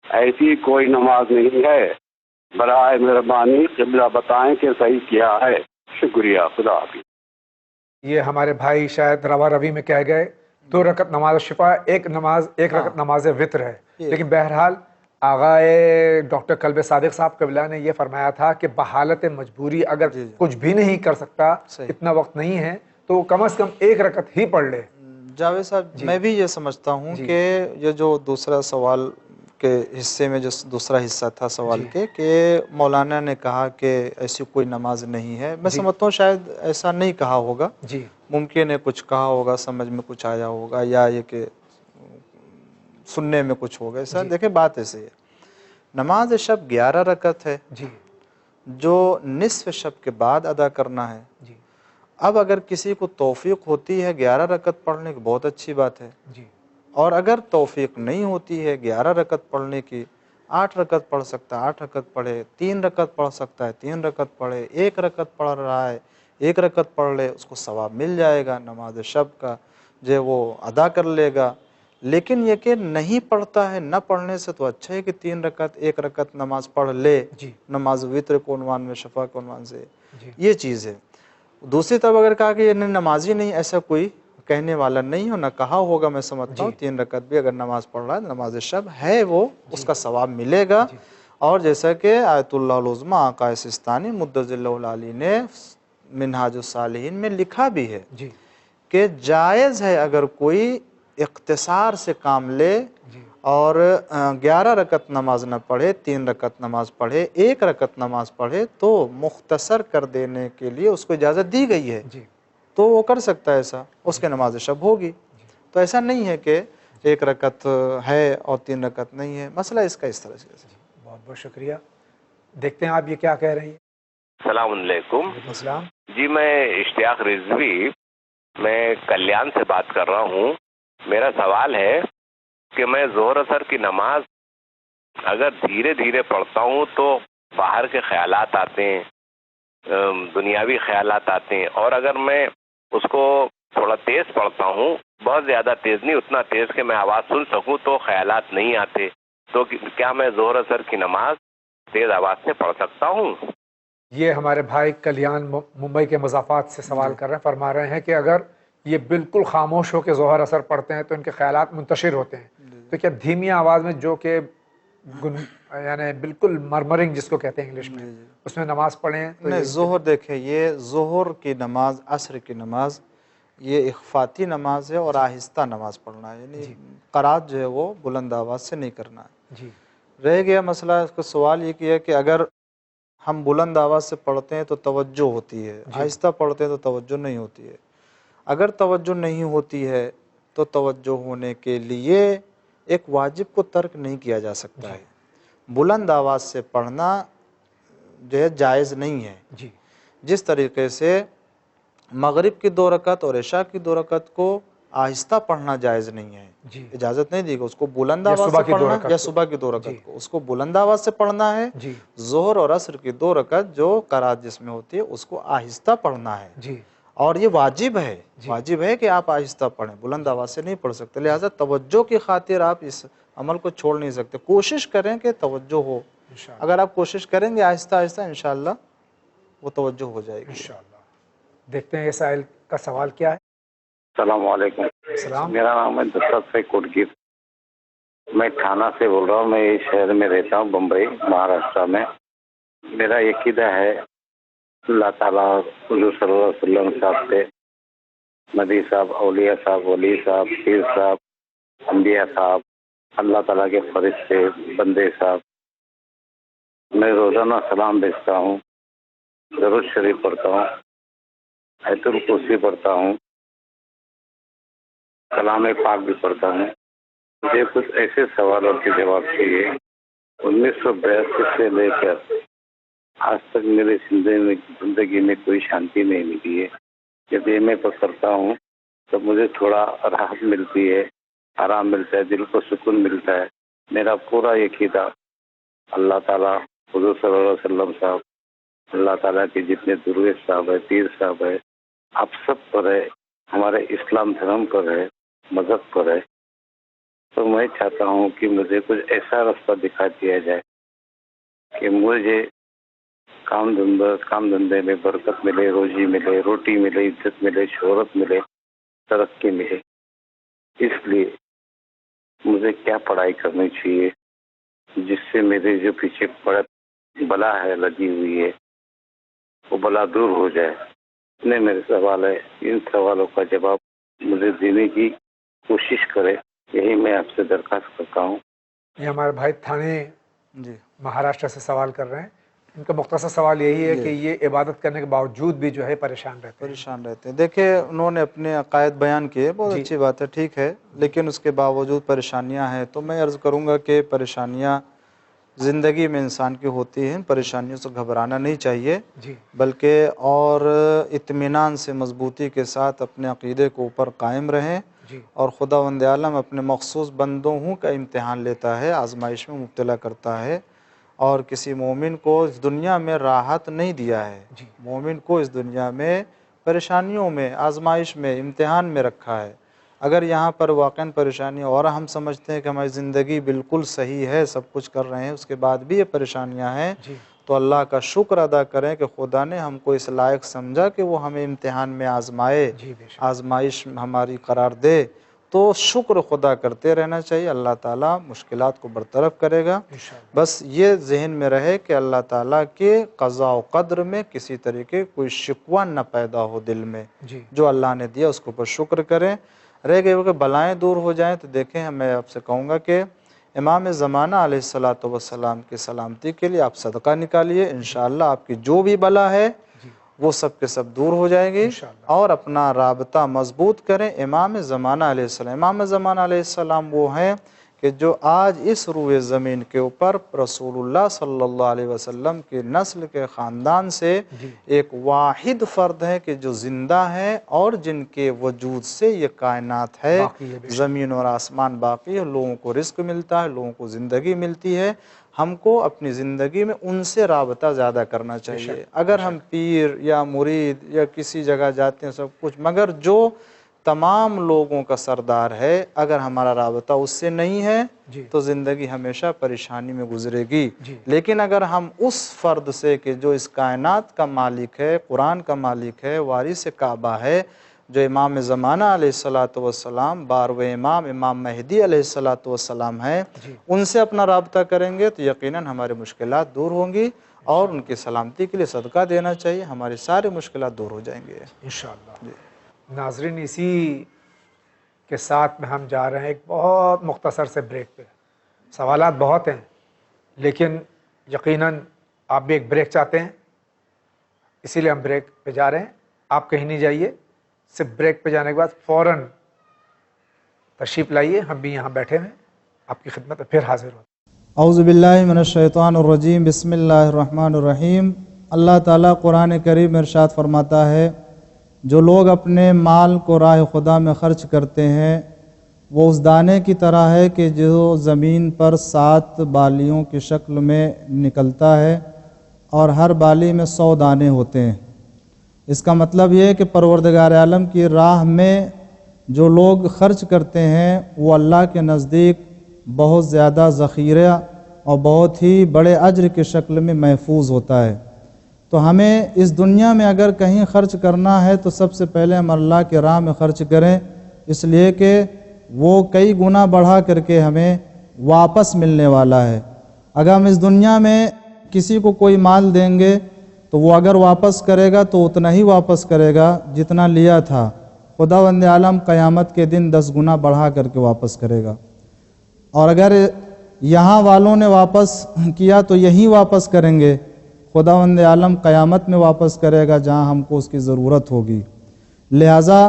ایسی کوئی نماز نہیں ہے، برائے مہربانی قبلہ بتائیں کہ صحیح کیا ہے۔ شکریہ، خدا حافظ۔ یہ ہمارے بھائی شاید روا روی میں کہہ گئے 2 رکعت نماز شفا، ایک رکعت نماز وطر ہے، لیکن بہرحال آغائے ڈاکٹر قلب صادق صاحب قبلہ نے یہ فرمایا تھا کہ بحالت مجبوری اگر کچھ بھی نہیں کر سکتا، اتنا وقت نہیں ہے، تو کم از کم ایک رکعت ہی پڑھ لے۔ جاوید صاحب میں بھی یہ سمجھتا ہوں کہ یہ جو دوسرا سوال کے حصے میں جو دوسرا حصہ تھا سوال کے کہ مولانا نے کہا کہ ایسی کوئی نماز نہیں ہے، میں سمجھتا ہوں شاید ایسا نہیں کہا ہوگا، ممکن ہے کچھ کہا ہوگا، سمجھ میں کچھ آیا ہوگا، یا یہ کہ سننے میں کچھ ہوگا ایسا۔ دیکھیں بات ایسے ہے، نماز شب 11 رکعت ہے جو نصف شب کے بعد ادا کرنا ہے۔ اب اگر کسی کو توفیق ہوتی ہے 11 رکعت پڑھنے کی، بہت اچھی بات ہے، اور اگر توفیق نہیں ہوتی ہے 11 رکعت پڑھنے کی، 8 رکعت پڑھ سکتا ہے 8 رکعت پڑھے، 3 رکعت پڑھ سکتا ہے 3 رکعت پڑھے، 1 رکعت پڑھ رہا ہے 1 رکعت پڑھ لے، اس کو ثواب مل جائے گا نماز شب کا، جو وہ ادا کر لے گا۔ لیکن یہ کہ نہیں پڑھتا ہے، نہ پڑھنے سے تو اچھا ہے کہ 3 رکعت 1 رکعت نماز پڑھ لے، نماز وتر کے عنوان میں، شفع کے عنوان سے، یہ چیز ہے۔ دوسری طرف اگر کہا کہ یہ نمازی نہیں، ایسا کوئی کہنے والا نہیں ہو، نہ کہا ہوگا، میں سمجھتا ہوں 3 رکعت بھی اگر نماز پڑھ رہا ہے نماز شب ہے، وہ اس کا ثواب ملے گا۔ اور جیسا کہ آیت اللہ العظمی آقا سستانی مدظ اللہ العالی نے منہاج الصالحین میں لکھا بھی ہے کہ جائز ہے اگر کوئی اختصار سے کام لے اور 11 رکعت نماز نہ پڑھے، 3 رکعت نماز پڑھے، 1 رکعت نماز پڑھے، تو مختصر کر دینے کے لیے اس کو اجازت دی گئی ہے، تو وہ کر سکتا ہے ایسا، اس کے نماز شب ہوگی۔ تو ایسا نہیں ہے کہ 1 رکعت ہے اور 3 رکعت نہیں ہے، مسئلہ اس کا اس طرح سے۔ بہت بہت شکریہ۔ دیکھتے ہیں آپ یہ کیا کہہ رہی ہیں۔ السلام علیکم۔ السلام جی میں اشتیاق رضوی، میں کلیان سے بات کر رہا ہوں۔ میرا سوال ہے کہ میں ظہر اثر کی نماز اگر دھیرے دھیرے پڑھتا ہوں تو باہر کے خیالات آتے ہیں، دنیاوی خیالات آتے ہیں، اور اگر میں اس کو تھوڑا تیز پڑھتا ہوں، بہت زیادہ تیز نہیں، اتنا تیز کہ میں آواز سن سکوں، تو خیالات نہیں آتے، تو کیا میں ظہر اثر کی نماز تیز آواز سے پڑھ سکتا ہوں؟ یہ ہمارے بھائی کلیان ممبئی کے مضافات سے سوال کر رہے ہیں، فرما رہے ہیں کہ اگر یہ بالکل خاموش ہو کے ظہر اثر پڑھتے ہیں تو ان کے خیالات منتشر ہوتے ہیں، تو کیا دھیمی آواز میں جو کہ یعنی بالکل مرمرنگ جس کو کہتے ہیں انگلش میں، اس میں نماز پڑھیں؟ نہیں، ظہر دیکھیں، یہ ظہر کی نماز، عصر کی نماز، یہ اخفاتی نماز ہے اور آہستہ نماز پڑھنا ہے، یعنی قرات جو ہے وہ بلند آواز سے نہیں کرنا ہے۔ رہ گیا مسئلہ، اس کا سوال یہ کیا کہ اگر ہم بلند آواز سے پڑھتے ہیں تو توجہ ہوتی ہے، آہستہ پڑھتے ہیں تو توجہ نہیں ہوتی ہے۔ اگر توجہ نہیں ہوتی ہے تو توجہ ہونے کے لیے ایک واجب کو ترک نہیں کیا جا سکتا ہے۔ بلند آواز سے پڑھنا جو ہے جائز نہیں ہے۔ جس طریقے سے مغرب کی 2 رکعت اور عشاء کی 2 رکعت کو آہستہ پڑھنا جائز نہیں ہے، اجازت نہیں دی گئی، اس کو بلند آواز سے پڑھنا، یا صبح کی 2 رکعت کو اس کو بلند آواز سے پڑھنا ہے۔ ظہر اور عصر کی 2 رکعت جو قرات جس میں ہوتی ہے اس کو آہستہ پڑھنا ہے، اور یہ واجب ہے، واجب ہے کہ آپ آہستہ پڑھیں، بلند آواز سے نہیں پڑھ سکتے، لہٰذا توجہ کی خاطر آپ اس عمل کو چھوڑ نہیں سکتے، کوشش کریں کہ توجہ ہو، اگر آپ کوشش کریں گے آہستہ آہستہ انشاءاللہ وہ توجہ ہو جائے گی انشاءاللہ۔ دیکھتے ہیں یہ سائل کا سوال کیا ہے۔ السلام علیکم، میرا نام ہے دسترخت سے کوٹگیر، میں تھانہ سے بول رہا ہوں، میں اس شہر میں رہتا ہوں، بمبئی مہاراشٹر میں۔ میرا عقیدہ ہے اللہ تعالیٰ حضور صلی اللہ علیہ وسلم صاحب سے، نبی صاحب، اولیاء صاحب، ولی صاحب، پیر صاحب، انبیاء صاحب، اللہ تعالیٰ کے فرشتے، بندے صاحب، میں روزانہ سلام بھیجتا ہوں، درود شریف پڑھتا ہوں، آیت الکرسی پڑھتا ہوں، کلام پاک بھی پڑھتا ہوں۔ مجھے کچھ ایسے سوالوں کے جواب چاہیے۔ 1982 سے لے کر آج تک میری زندگی میں کوئی شانتی نہیں ملی ہے۔ جب یہ میں پکڑتا ہوں تو مجھے تھوڑا راحت ملتی ہے، آرام ملتا ہے، دل کو سکون ملتا ہے۔ میرا پورا عقیدہ اللہ تعالیٰ، حضور صلی اللہ علیہ وسلم صاحب، اللہ تعالیٰ کے جتنے درویش صاحب ہے، پیر صاحب ہے، آپ سب پر ہے، ہمارے اسلام دھرم پر ہے، مذہب پر ہے۔ تو میں چاہتا ہوں کہ مجھے کچھ ایسا رستہ دکھا دیا جائے کہ مجھے کام دھندے میں برکت ملے، روزی ملے، روٹی ملے، عزت ملے، شہرت ملے، ترقی ملے۔ اس لیے مجھے کیا پڑھائی کرنی چاہیے، جس سے میرے جو پیچھے بلا ہے لگی ہوئی ہے وہ بلا دور ہو جائے. اتنے میرے سوال ہے. ان سوالوں کا جواب مجھے دینے کی کوشش کرے، یہی میں آپ سے درخواست کرتا ہوں. یہ ہمارے بھائی تھانے جی مہاراشٹر سے سوال کر رہے ہیں. ان کا مختصر سوال یہی ہے کہ یہ عبادت کرنے کے باوجود بھی جو ہے پریشان رہتے ہیں. دیکھیں انہوں نے اپنے عقائد بیان کیے، بہت اچھی بات ہے، ٹھیک ہے، لیکن اس کے باوجود پریشانیاں ہیں. تو میں عرض کروں گا کہ پریشانیاں زندگی میں انسان کی ہوتی ہیں، پریشانیوں سے گھبرانا نہیں چاہیے، بلکہ اور اطمینان سے مضبوطی کے ساتھ اپنے عقیدے کو اوپر قائم رہیں. اور خداوند عالم اپنے مخصوص بندوں کا امتحان لیتا ہے، آزمائش میں مبتلا کرتا ہے، اور کسی مومن کو اس دنیا میں راحت نہیں دیا ہے. مومن کو اس دنیا میں پریشانیوں میں، آزمائش میں، امتحان میں رکھا ہے. اگر یہاں پر واقعاً پریشانی اور ہم سمجھتے ہیں کہ ہماری زندگی بالکل صحیح ہے، سب کچھ کر رہے ہیں، اس کے بعد بھی یہ پریشانیاں ہیں، تو اللہ کا شکر ادا کریں کہ خدا نے ہم کو اس لائق سمجھا کہ وہ ہمیں امتحان میں آزمائے، آزمائش ہماری قرار دے. تو شکر خدا کرتے رہنا چاہیے. اللہ تعالیٰ مشکلات کو برطرف کرے گا. بس یہ ذہن میں رہے کہ اللہ تعالیٰ کے قضاء و قدر میں کسی طریقے کوئی شکوہ نہ پیدا ہو دل میں. جو اللہ نے دیا اس کو پر شکر کریں. رہ گئے وہ کہ بلائیں دور ہو جائیں تو دیکھیں، میں آپ سے کہوں گا کہ امام زمانہ علیہ السلام کی سلامتی کے لیے آپ صدقہ نکالیے. انشاءاللہ آپ کی جو بھی بلا ہے وہ سب کے سب دور ہو جائے گی. اور اپنا رابطہ مضبوط کریں امام زمانہ علیہ السلام. امام زمانہ علیہ السلام وہ ہیں کہ جو آج اس روئے زمین کے اوپر رسول اللہ صلی اللہ علیہ وسلم کی نسل کے خاندان سے ایک واحد فرد ہے کہ جو زندہ ہے، اور جن کے وجود سے یہ کائنات ہے، زمین اور آسمان باقی ہے، لوگوں کو رزق ملتا ہے، لوگوں کو زندگی ملتی ہے. ہم کو اپنی زندگی میں ان سے رابطہ زیادہ کرنا چاہیے. اگر ہم پیر یا مرید یا کسی جگہ جاتے ہیں سب کچھ، مگر جو تمام لوگوں کا سردار ہے، اگر ہمارا رابطہ اس سے نہیں ہے تو زندگی ہمیشہ پریشانی میں گزرے گی. لیکن اگر ہم اس فرد سے کہ جو اس کائنات کا مالک ہے، قرآن کا مالک ہے، وارث کعبہ ہے، جو امام زمانہ علیہ السلام، بارہویں امام مہدی علیہ السلام ہیں، ان سے اپنا رابطہ کریں گے تو یقیناً ہماری مشکلات دور ہوں گی. اور ان کی سلامتی کے لیے صدقہ دینا چاہیے، ہماری سارے مشکلات دور ہو جائیں گے انشاءاللہ. ناظرین، اسی کے ساتھ میں ہم جا رہے ہیں ایک بہت مختصر سے بریک پہ. سوالات بہت ہیں لیکن یقیناً آپ بھی ایک بریک چاہتے ہیں، اسی لیے ہم بریک پہ جا رہے ہیں. آپ کہیں نہیں جائیے، صرف بریک پہ جانے کے بعد فوراً تشریف لائیے. ہم بھی یہاں بیٹھے ہیں آپ کی خدمت میں پھر حاضر ہوتے ہیں. اعوذ باللہ من الشیطان الرجیم، بسم اللہ الرحمن الرحیم. اللہ تعالیٰ قرآن کریم میں ارشاد فرماتا ہے، جو لوگ اپنے مال کو راہ خدا میں خرچ کرتے ہیں وہ اس دانے کی طرح ہے کہ جو زمین پر 7 بالیوں کی شکل میں نکلتا ہے، اور ہر بالی میں 100 دانے ہوتے ہیں. اس کا مطلب یہ ہے کہ پروردگار عالم کی راہ میں جو لوگ خرچ کرتے ہیں وہ اللہ کے نزدیک بہت زیادہ ذخیرہ اور بہت ہی بڑے اجر کی شکل میں محفوظ ہوتا ہے. تو ہمیں اس دنیا میں اگر کہیں خرچ کرنا ہے تو سب سے پہلے ہم اللہ کے راہ میں خرچ کریں، اس لیے کہ وہ کئی گنا بڑھا کر کے ہمیں واپس ملنے والا ہے. اگر ہم اس دنیا میں کسی کو کوئی مال دیں گے تو وہ اگر واپس کرے گا تو اتنا ہی واپس کرے گا جتنا لیا تھا. خداوند عالم قیامت کے دن 10 گنا بڑھا کر کے واپس کرے گا. اور اگر یہاں والوں نے واپس کیا تو یہیں واپس کریں گے. خداوند عالم قیامت میں واپس کرے گا جہاں ہم کو اس کی ضرورت ہوگی. لہٰذا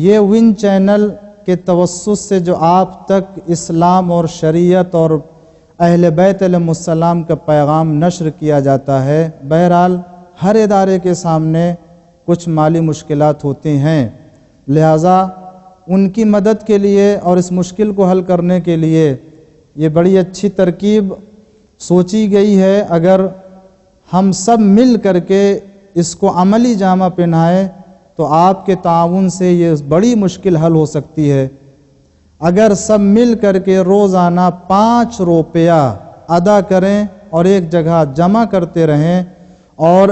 یہ ون چینل کے توسط سے جو آپ تک اسلام اور شریعت اور اہل بیت علیہ السلام کا پیغام نشر کیا جاتا ہے، بہرحال ہر ادارے کے سامنے کچھ مالی مشکلات ہوتی ہیں. لہٰذا ان کی مدد کے لیے اور اس مشکل کو حل کرنے کے لیے یہ بڑی اچھی ترکیب سوچی گئی ہے. اگر ہم سب مل کر کے اس کو عملی جامہ پہنائیں تو آپ کے تعاون سے یہ بڑی مشکل حل ہو سکتی ہے. اگر سب مل کر کے روزانہ 5 روپیہ ادا کریں اور ایک جگہ جمع کرتے رہیں، اور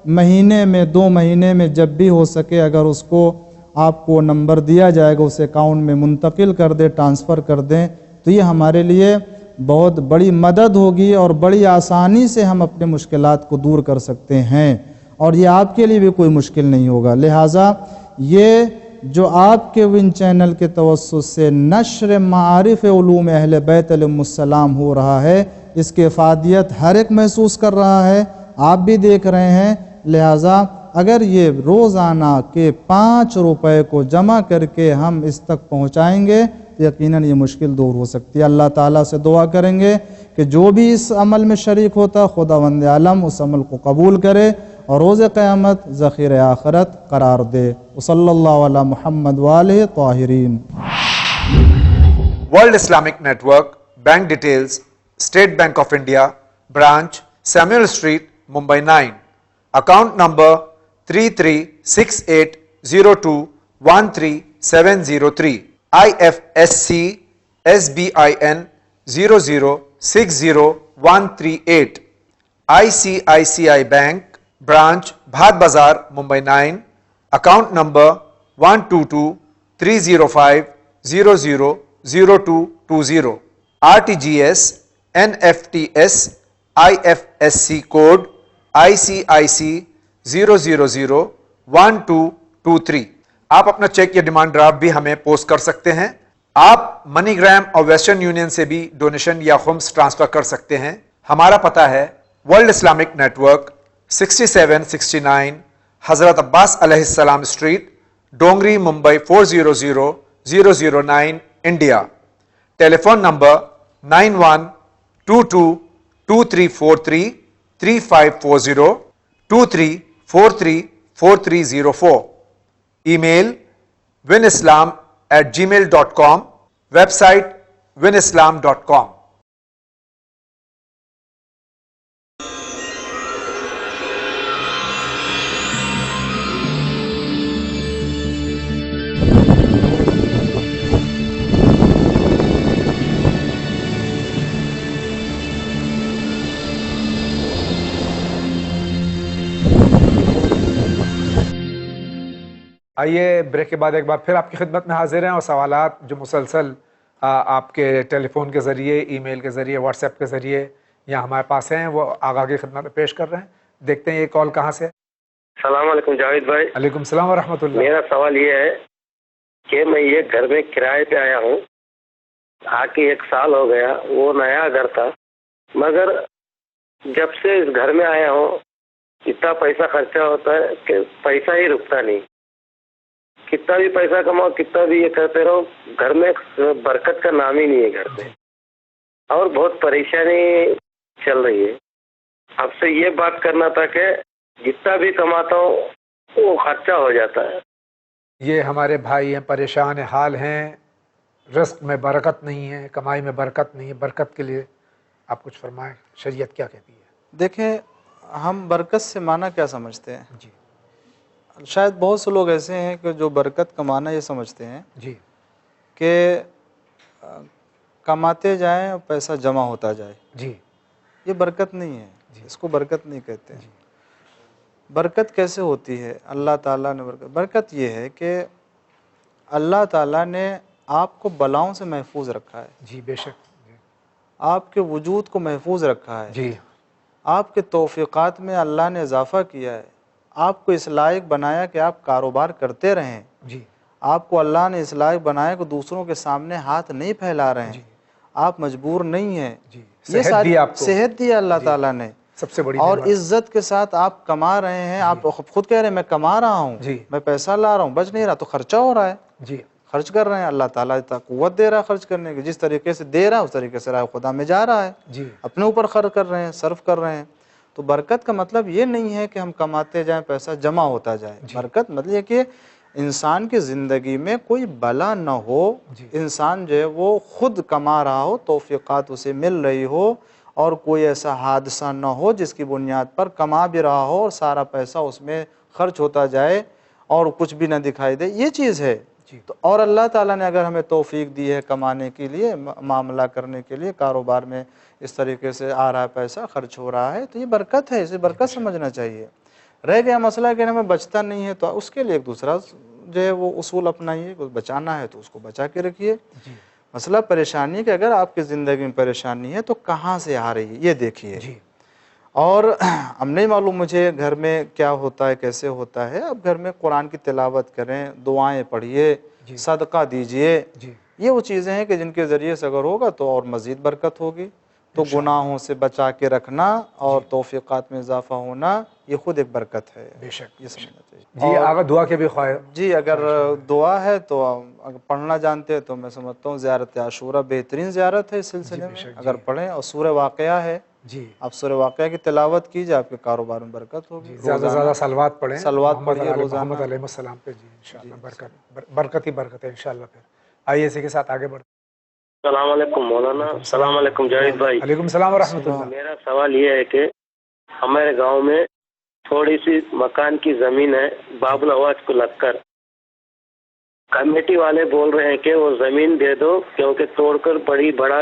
مہینے میں 2 مہینے میں جب بھی ہو سکے اگر اس کو آپ کو نمبر دیا جائے گا اس اکاؤنٹ میں منتقل کر دیں، ٹرانسفر کر دیں، تو یہ ہمارے لیے بہت بڑی مدد ہوگی اور بڑی آسانی سے ہم اپنے مشکلات کو دور کر سکتے ہیں، اور یہ آپ کے لیے بھی کوئی مشکل نہیں ہوگا۔ لہٰذا یہ جو آپ کے ون چینل کے توسط سے نشر معارف علوم اہل بیت علیہم السلام ہو رہا ہے، اس کی افادیت ہر ایک محسوس کر رہا ہے، آپ بھی دیکھ رہے ہیں۔ لہٰذا اگر یہ روزانہ کے 5 روپے کو جمع کر کے ہم اس تک پہنچائیں گے تو یقیناً یہ مشکل دور ہو سکتی ہے۔ اللہ تعالیٰ سے دعا کریں گے کہ جو بھی اس عمل میں شریک ہوتا خداوند عالم اس عمل کو قبول کرے اور روز قیامت ذخیر آخرت قرار دے۔ وصلی اللہ علی محمد وآلہ طاہرین۔ World Islamic Network, bank details: State Bank of India, branch Samuel Street, Mumbai 9، account number 336802133703، IFSC SBIN 0060138، ICICI bank branch بھاد بازار، Mumbai 9، account number 1223050000220، RTGS NFTS IFSC code ICIC 0001223۔ آپ اپنا چیک یا ڈیمانڈ ڈرافٹ بھی ہمیں پوسٹ کر سکتے ہیں۔ آپ منی گرام اور ویسٹرن یونین سے بھی ڈونیشن یا خمس ٹرانسفر کر سکتے ہیں۔ ہمارا پتہ ہے ورلڈ اسلامک نیٹورک، 6769 حضرت عباس علیہ السلام اسٹریٹ، ڈونگری، ممبئی 400009، انڈیا۔ ٹیلی فون نمبر 912223433540، 23434304۔ ای میل winislam@gmail.com، ویب سائٹ winislam.com۔ آئیے بریک کے بعد ایک بار پھر آپ کی خدمت میں حاضر ہیں، اور سوالات جو مسلسل آپ کے ٹیلی فون کے ذریعے، ای میل کے ذریعے، واٹس ایپ کے ذریعے یا ہمارے پاس ہیں، وہ آگاہ کی خدمت میں پیش کر رہے ہیں۔ دیکھتے ہیں یہ کال کہاں سے۔ السلام علیکم جاوید بھائی۔ علیکم السلام ورحمۃ اللہ۔ میرا سوال یہ ہے کہ میں یہ گھر میں کرائے پہ آیا ہوں، آ کے 1 سال ہو گیا، وہ نیا گھر تھا، مگر جب سے اس گھر میں آیا ہوں اتنا پیسہ خرچہ ہوتا ہے کہ پیسہ ہی رکتا نہیں۔ کتنا بھی پیسہ کماؤ، کتنا بھی یہ کرتے رہو، گھر میں برکت کا نام ہی نہیں ہے گھر میں، اور بہت پریشانی چل رہی ہے۔ اب سے یہ بات کرنا تھا کہ جتنا بھی کماتا ہوں وہ خرچہ ہو جاتا ہے۔ یہ ہمارے بھائی ہیں، پریشان حال ہیں، رزق میں برکت نہیں ہے، کمائی میں برکت نہیں ہے۔ برکت کے لیے آپ کچھ فرمائیں، شریعت کیا کہتی ہے؟ دیکھیں، ہم برکت سے معنی کیا سمجھتے ہیں؟ جی، شاید بہت سے لوگ ایسے ہیں کہ جو برکت کا معنی یہ سمجھتے ہیں جی، کہ کماتے جائیں اور پیسہ جمع ہوتا جائے۔ جی، یہ برکت نہیں ہے، اس کو برکت نہیں کہتے ہیں۔ برکت کیسے ہوتی ہے؟ اللہ تعالیٰ نے برکت یہ ہے کہ اللہ تعالیٰ نے آپ کو بلاؤں سے محفوظ رکھا ہے، جی، بے شک، آپ کے وجود کو محفوظ رکھا ہے، جی، آپ کے توفیقات میں اللہ نے اضافہ کیا ہے، آپ کو اس لائق بنایا کہ آپ کاروبار کرتے رہیں، جی، آپ کو اللہ نے اس لائق بنایا کہ دوسروں کے سامنے ہاتھ نہیں پھیلا رہے ہیں، آپ مجبور نہیں ہیں، جی، یہ صحت ساری دی آپ کو، صحت دی اللہ تعالیٰ نے، سب سے بڑی اور نعمت۔ عزت کے ساتھ آپ کما رہے ہیں، آپ خود کہہ رہے ہیں میں کما رہا ہوں، جی، میں پیسہ لا رہا ہوں، بچ نہیں رہا تو خرچہ ہو رہا ہے، جی، خرچ کر رہے ہیں، اللہ تعالیٰ قوت دے رہا ہے خرچ کرنے کی، جس طریقے سے دے رہا ہے اس طریقے سے راہ خدا میں جا رہا ہے، جی، اپنے اوپر خرچ کر رہے ہیں، صرف کر رہے ہیں۔ تو برکت کا مطلب یہ نہیں ہے کہ ہم کماتے جائیں پیسہ جمع ہوتا جائے، برکت مطلب یہ کہ انسان کی زندگی میں کوئی بلا نہ ہو، انسان جو ہے وہ خود کما رہا ہو، توفیقات اسے مل رہی ہو، اور کوئی ایسا حادثہ نہ ہو جس کی بنیاد پر کما بھی رہا ہو اور سارا پیسہ اس میں خرچ ہوتا جائے اور کچھ بھی نہ دکھائی دے، یہ چیز ہے۔ تو اور اللہ تعالیٰ نے اگر ہمیں توفیق دی ہے کمانے کے لیے، معاملہ کرنے کے لیے، کاروبار میں اس طریقے سے آ رہا ہے پیسہ، خرچ ہو رہا ہے، تو یہ برکت ہے، اسے برکت سمجھنا چاہیے۔ رہ گیا مسئلہ کہ ہمیں بچتا نہیں ہے تو اس کے لیے ایک دوسرا جو ہے وہ اصول اپنائیے، بچانا ہے تو اس کو بچا کے رکھیے۔ مسئلہ پریشانی ہے کہ اگر آپ کی زندگی میں پریشانی ہے تو کہاں سے آ رہی ہے یہ دیکھیے. اور ہم نہیں معلوم مجھے گھر میں کیا ہوتا ہے کیسے ہوتا ہے. اب گھر میں قرآن کی تلاوت کریں, دعائیں پڑھیے, صدقہ دیجئے. یہ وہ چیزیں ہیں کہ جن کے ذریعے سے اگر ہوگا تو اور مزید برکت ہوگی. تو گناہوں سے بچا کے رکھنا اور توفیقات میں اضافہ ہونا یہ خود ایک برکت ہے. بے شک یہ سمجھنا چاہیے. جی آگا دعا کے بھی خواہش. جی اگر دعا ہے تو اگر پڑھنا جانتے ہیں تو میں سمجھتا ہوں زیارت عاشورہ بہترین زیارت ہے اس سلسلے میں, اگر پڑھیں. اور سورہ واقعہ ہے, آپ سورہ واقعہ کی تلاوت کیجئے, آپ کے کاروبار میں برکت ہوگی. زیادہ سے زیادہ صلوات پڑھیں, صلوات پڑھیے روزانہ محمد علیہ السلام پہ. جی انشاءاللہ برکت ہی برکت ہے انشاءاللہ. پھر آئیے اسی کے ساتھ آگے بڑھیں. السلام علیکم مولانا. السلام علیکم جاوید بھائی. وعلیکم السلام ورحمۃ اللہ. میرا سوال یہ ہے کہ ہمارے گاؤں میں تھوڑی سی مکان کی زمین ہے باب العواج کو لگ کر. کمیٹی والے بول رہے ہیں کہ وہ زمین دے دو کیونکہ توڑ کر بڑا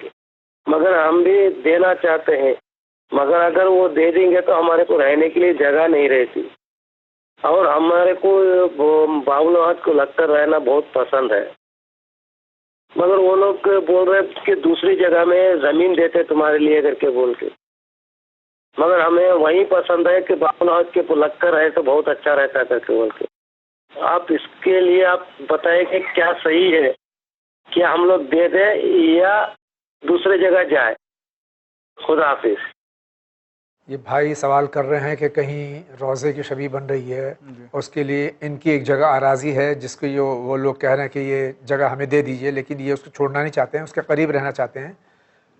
کے, مگر ہم بھی دینا چاہتے ہیں, مگر اگر وہ دے دیں گے تو ہمارے کو رہنے کے لیے جگہ نہیں رہتی, اور ہمارے کو باب العواج کو لگ کر رہنا بہت پسند ہے. مگر وہ لوگ بول رہے کہ دوسری جگہ میں زمین دیتے تمہارے لیے کر کے بول کے, مگر ہمیں وہی پسند ہے کہ باب العواج کے لگ کر رہے تو بہت اچھا رہتا کر کے بول کے. آپ اس کے لیے آپ بتائیں کہ کیا صحیح ہے, کیا ہم لوگ دے دیں یا دوسرے جگہ جائے. خدا حافظ. یہ بھائی سوال کر رہے ہیں کہ کہیں روضے کی شبیہ بن رہی ہے, اس کے لیے ان کی ایک جگہ اراضی ہے جس کو وہ لوگ کہہ رہے ہیں کہ یہ جگہ ہمیں دے دیجئے, لیکن یہ اس کو چھوڑنا نہیں چاہتے ہیں, اس کے قریب رہنا چاہتے ہیں,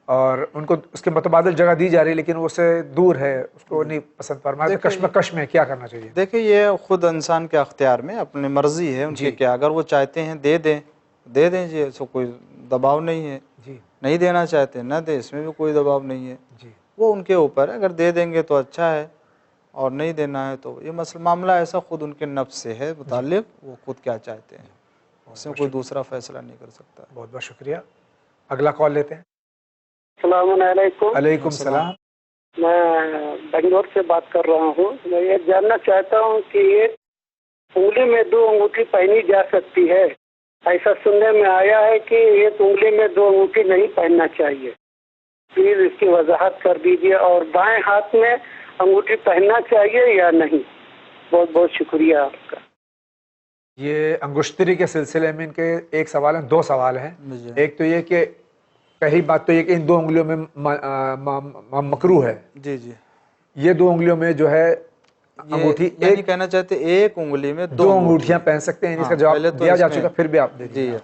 اور ان کو اس کے متبادل جگہ دی جا رہی ہے لیکن وہ سے دور ہے, اس کو نہیں پسند فرمایا. کشمکش میں کیا کرنا چاہیے؟ دیکھیں یہ خود انسان کے اختیار میں اپنی مرضی ہے ان کی, کیا اگر وہ چاہتے ہیں دے دیں جی, اس کو کوئی دباؤ نہیں ہے. نہیں دینا چاہتے نہ دیں, اس میں بھی کوئی دباؤ نہیں ہے. وہ ان کے اوپر ہے, اگر دے دیں گے تو اچھا ہے, اور نہیں دینا ہے تو یہ معاملہ ایسا خود ان کے نفس سے ہے متعلق, وہ خود کیا چاہتے ہیں, اس میں کوئی دوسرا فیصلہ نہیں کر سکتا. بہت بہت شکریہ. اگلا کال لیتے ہیں. السلام علیکم. علیکم السلام. میں بنگلور سے بات کر رہا ہوں. میں یہ جاننا چاہتا ہوں کہ یہ انگلی میں 2 انگوٹھی پہنی جا سکتی ہے؟ ایسا سننے میں آیا ہے کہ ایک انگلی میں 2 انگوٹھی نہیں پہننا چاہیے. پلیز اس کی وضاحت کر دیجیے. اور بائیں ہاتھ میں انگوٹھی پہننا چاہیے یا نہیں؟ بہت بہت شکریہ آپ کا. یہ انگشتری کے سلسلے میں ان کے ایک سوال ہیں, 2 سوال ہیں. ایک تو یہ کہ پہلی بات تو یہ کہ ان 2 انگلیوں میں مکروہ ہے. جی جی, یہ 2 انگلیوں میں جو ہے انگوٹھی, یعنی کہنا چاہتے ایک انگلی میں 2 انگوٹھیاں پہن سکتے ہیں. اس کا جواب دیا جا چکا, پھر بھی آپ دے دیجیے.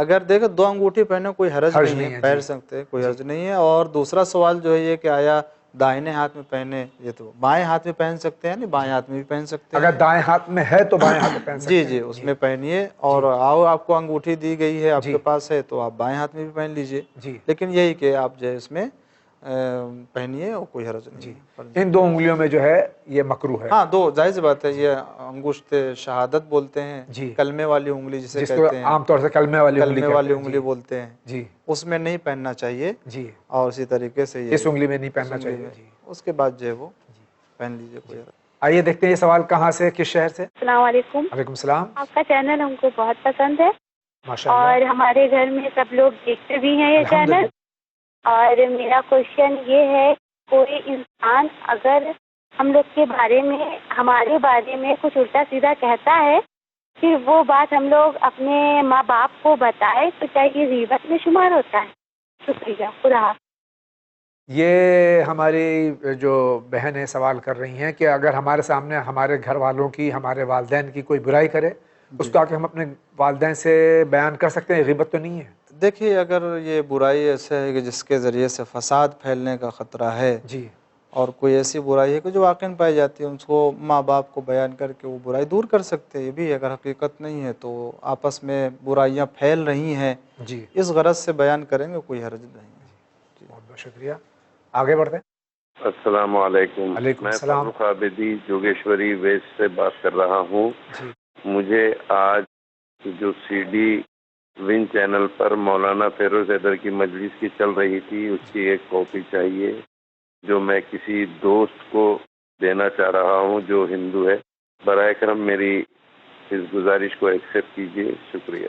اگر دیکھیں 2 انگوٹھی پہنے کوئی حرج نہیں ہے, پہن سکتے, کوئی حرج نہیں ہے. اور دوسرا سوال جو ہے یہ کہ آیا دائیں ہاتھ میں پہنے, یہ تو بائیں ہاتھ میں پہن سکتے ہیں, نہیں بائیں ہاتھ میں بھی پہن سکتے ہیں. اگر دائیں ہاتھ میں ہے تو بائیں ہاتھ میں پہن سکتے ہیں. جی اس میں پہنیے. اور آپ کو انگوٹھی دی گئی ہے آپ کے پاس ہے تو آپ بائیں ہاتھ میں بھی پہن لیجئے. لیکن یہی کہ آپ جو ہے اس میں پہنیے اور کوئی حرج نہیں. ان 2 انگلیوں میں جو ہے یہ مکروہ ہے. ہاں 2 ظاہر سی بات ہے. یہ انگشت شہادت بولتے ہیں, کلمے والی انگلی جسے کہتے ہیں, عام طور سے کلمے والی انگلی بولتے ہیں. جی اس میں نہیں پہننا چاہیے. جی, اور اسی طریقے سے اس انگلی میں نہیں پہننا چاہیے. اس کے بعد جو ہے وہ پہن لیجیے. کوئی آئیے دیکھتے ہیں یہ سوال کہاں سے, کس شہر سے. السلام علیکم. وعلیکم السلام. آپ کا چینل ہم کو بہت پسند ہے, ماشاءاللہ, اور ہمارے گھر میں سب لوگ دیکھتے بھی ہیں یہ چینل. اور میرا کوشچن یہ ہے, کوئی انسان اگر ہم لوگ کے بارے میں, ہمارے بارے میں کچھ الٹا سیدھا کہتا ہے, پھر وہ بات ہم لوگ اپنے ماں باپ کو بتائے تو کیا یہ غیبت میں شمار ہوتا ہے؟ شکریہ. خدا حافظ. یہ ہماری جو بہن ہے سوال کر رہی ہیں کہ اگر ہمارے سامنے ہمارے گھر والوں کی, ہمارے والدین کی کوئی برائی کرے, اس کو آ کے ہم اپنے والدین سے بیان کر سکتے ہیں, غیبت تو نہیں ہے؟ دیکھیے اگر یہ برائی ایسا ہے کہ جس کے ذریعے سے فساد پھیلنے کا خطرہ ہے, جی, اور کوئی ایسی برائی ہے کہ جو واقعاً پائی جاتی ہے, اس کو ماں باپ کو بیان کر کے وہ برائی دور کر سکتے ہیں. یہ بھی اگر حقیقت نہیں ہے تو آپس میں برائیاں پھیل رہی ہیں, جی, اس غرض سے بیان کریں گے, کوئی حرج نہیں ہے. بہت بہت شکریہ. آگے بڑھتے ہیں. السلام علیکم. میں فاروق عابدی جوگیشوری ویسٹ سے بات کر رہا ہوں. مجھے آج جو CD ون چینل پر مولانا فیروز حیدر کی مجلس کی چل رہی تھی, اس کی ایک کاپی چاہیے, جو میں کسی دوست کو دینا چاہ رہا ہوں جو ہندو ہے. برائے کرم میری اس گزارش کو ایکسیپٹ کیجیے. شکریہ.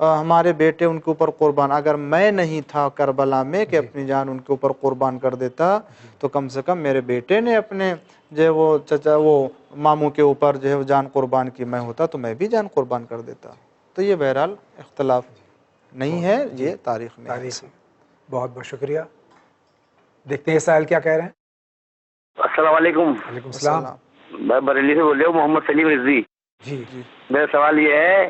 ہمارے بیٹے ان کے اوپر قربان، اگر میں نہیں تھا کربلا میں کہ اپنی جان ان کے اوپر قربان کر دیتا تو کم سے کم میرے بیٹے نے اپنے جو ہے وہ چچا وہ ماموں کے اوپر جو ہے وہ جان قربان کی، میں ہوتا تو میں بھی جان قربان کر دیتا. تو یہ بہرحال اختلاف نہیں ہے، یہ تاریخ میں ہے. بہت بہت شکریہ. دیکھتے ہیں یہ سائل کیا کہہ رہے ہیں. السلام علیکم. وعلیکم السلام. میں بریلی سے بول رہا ہوں، محمد سلیم رضوی. جی میرا سوال یہ ہے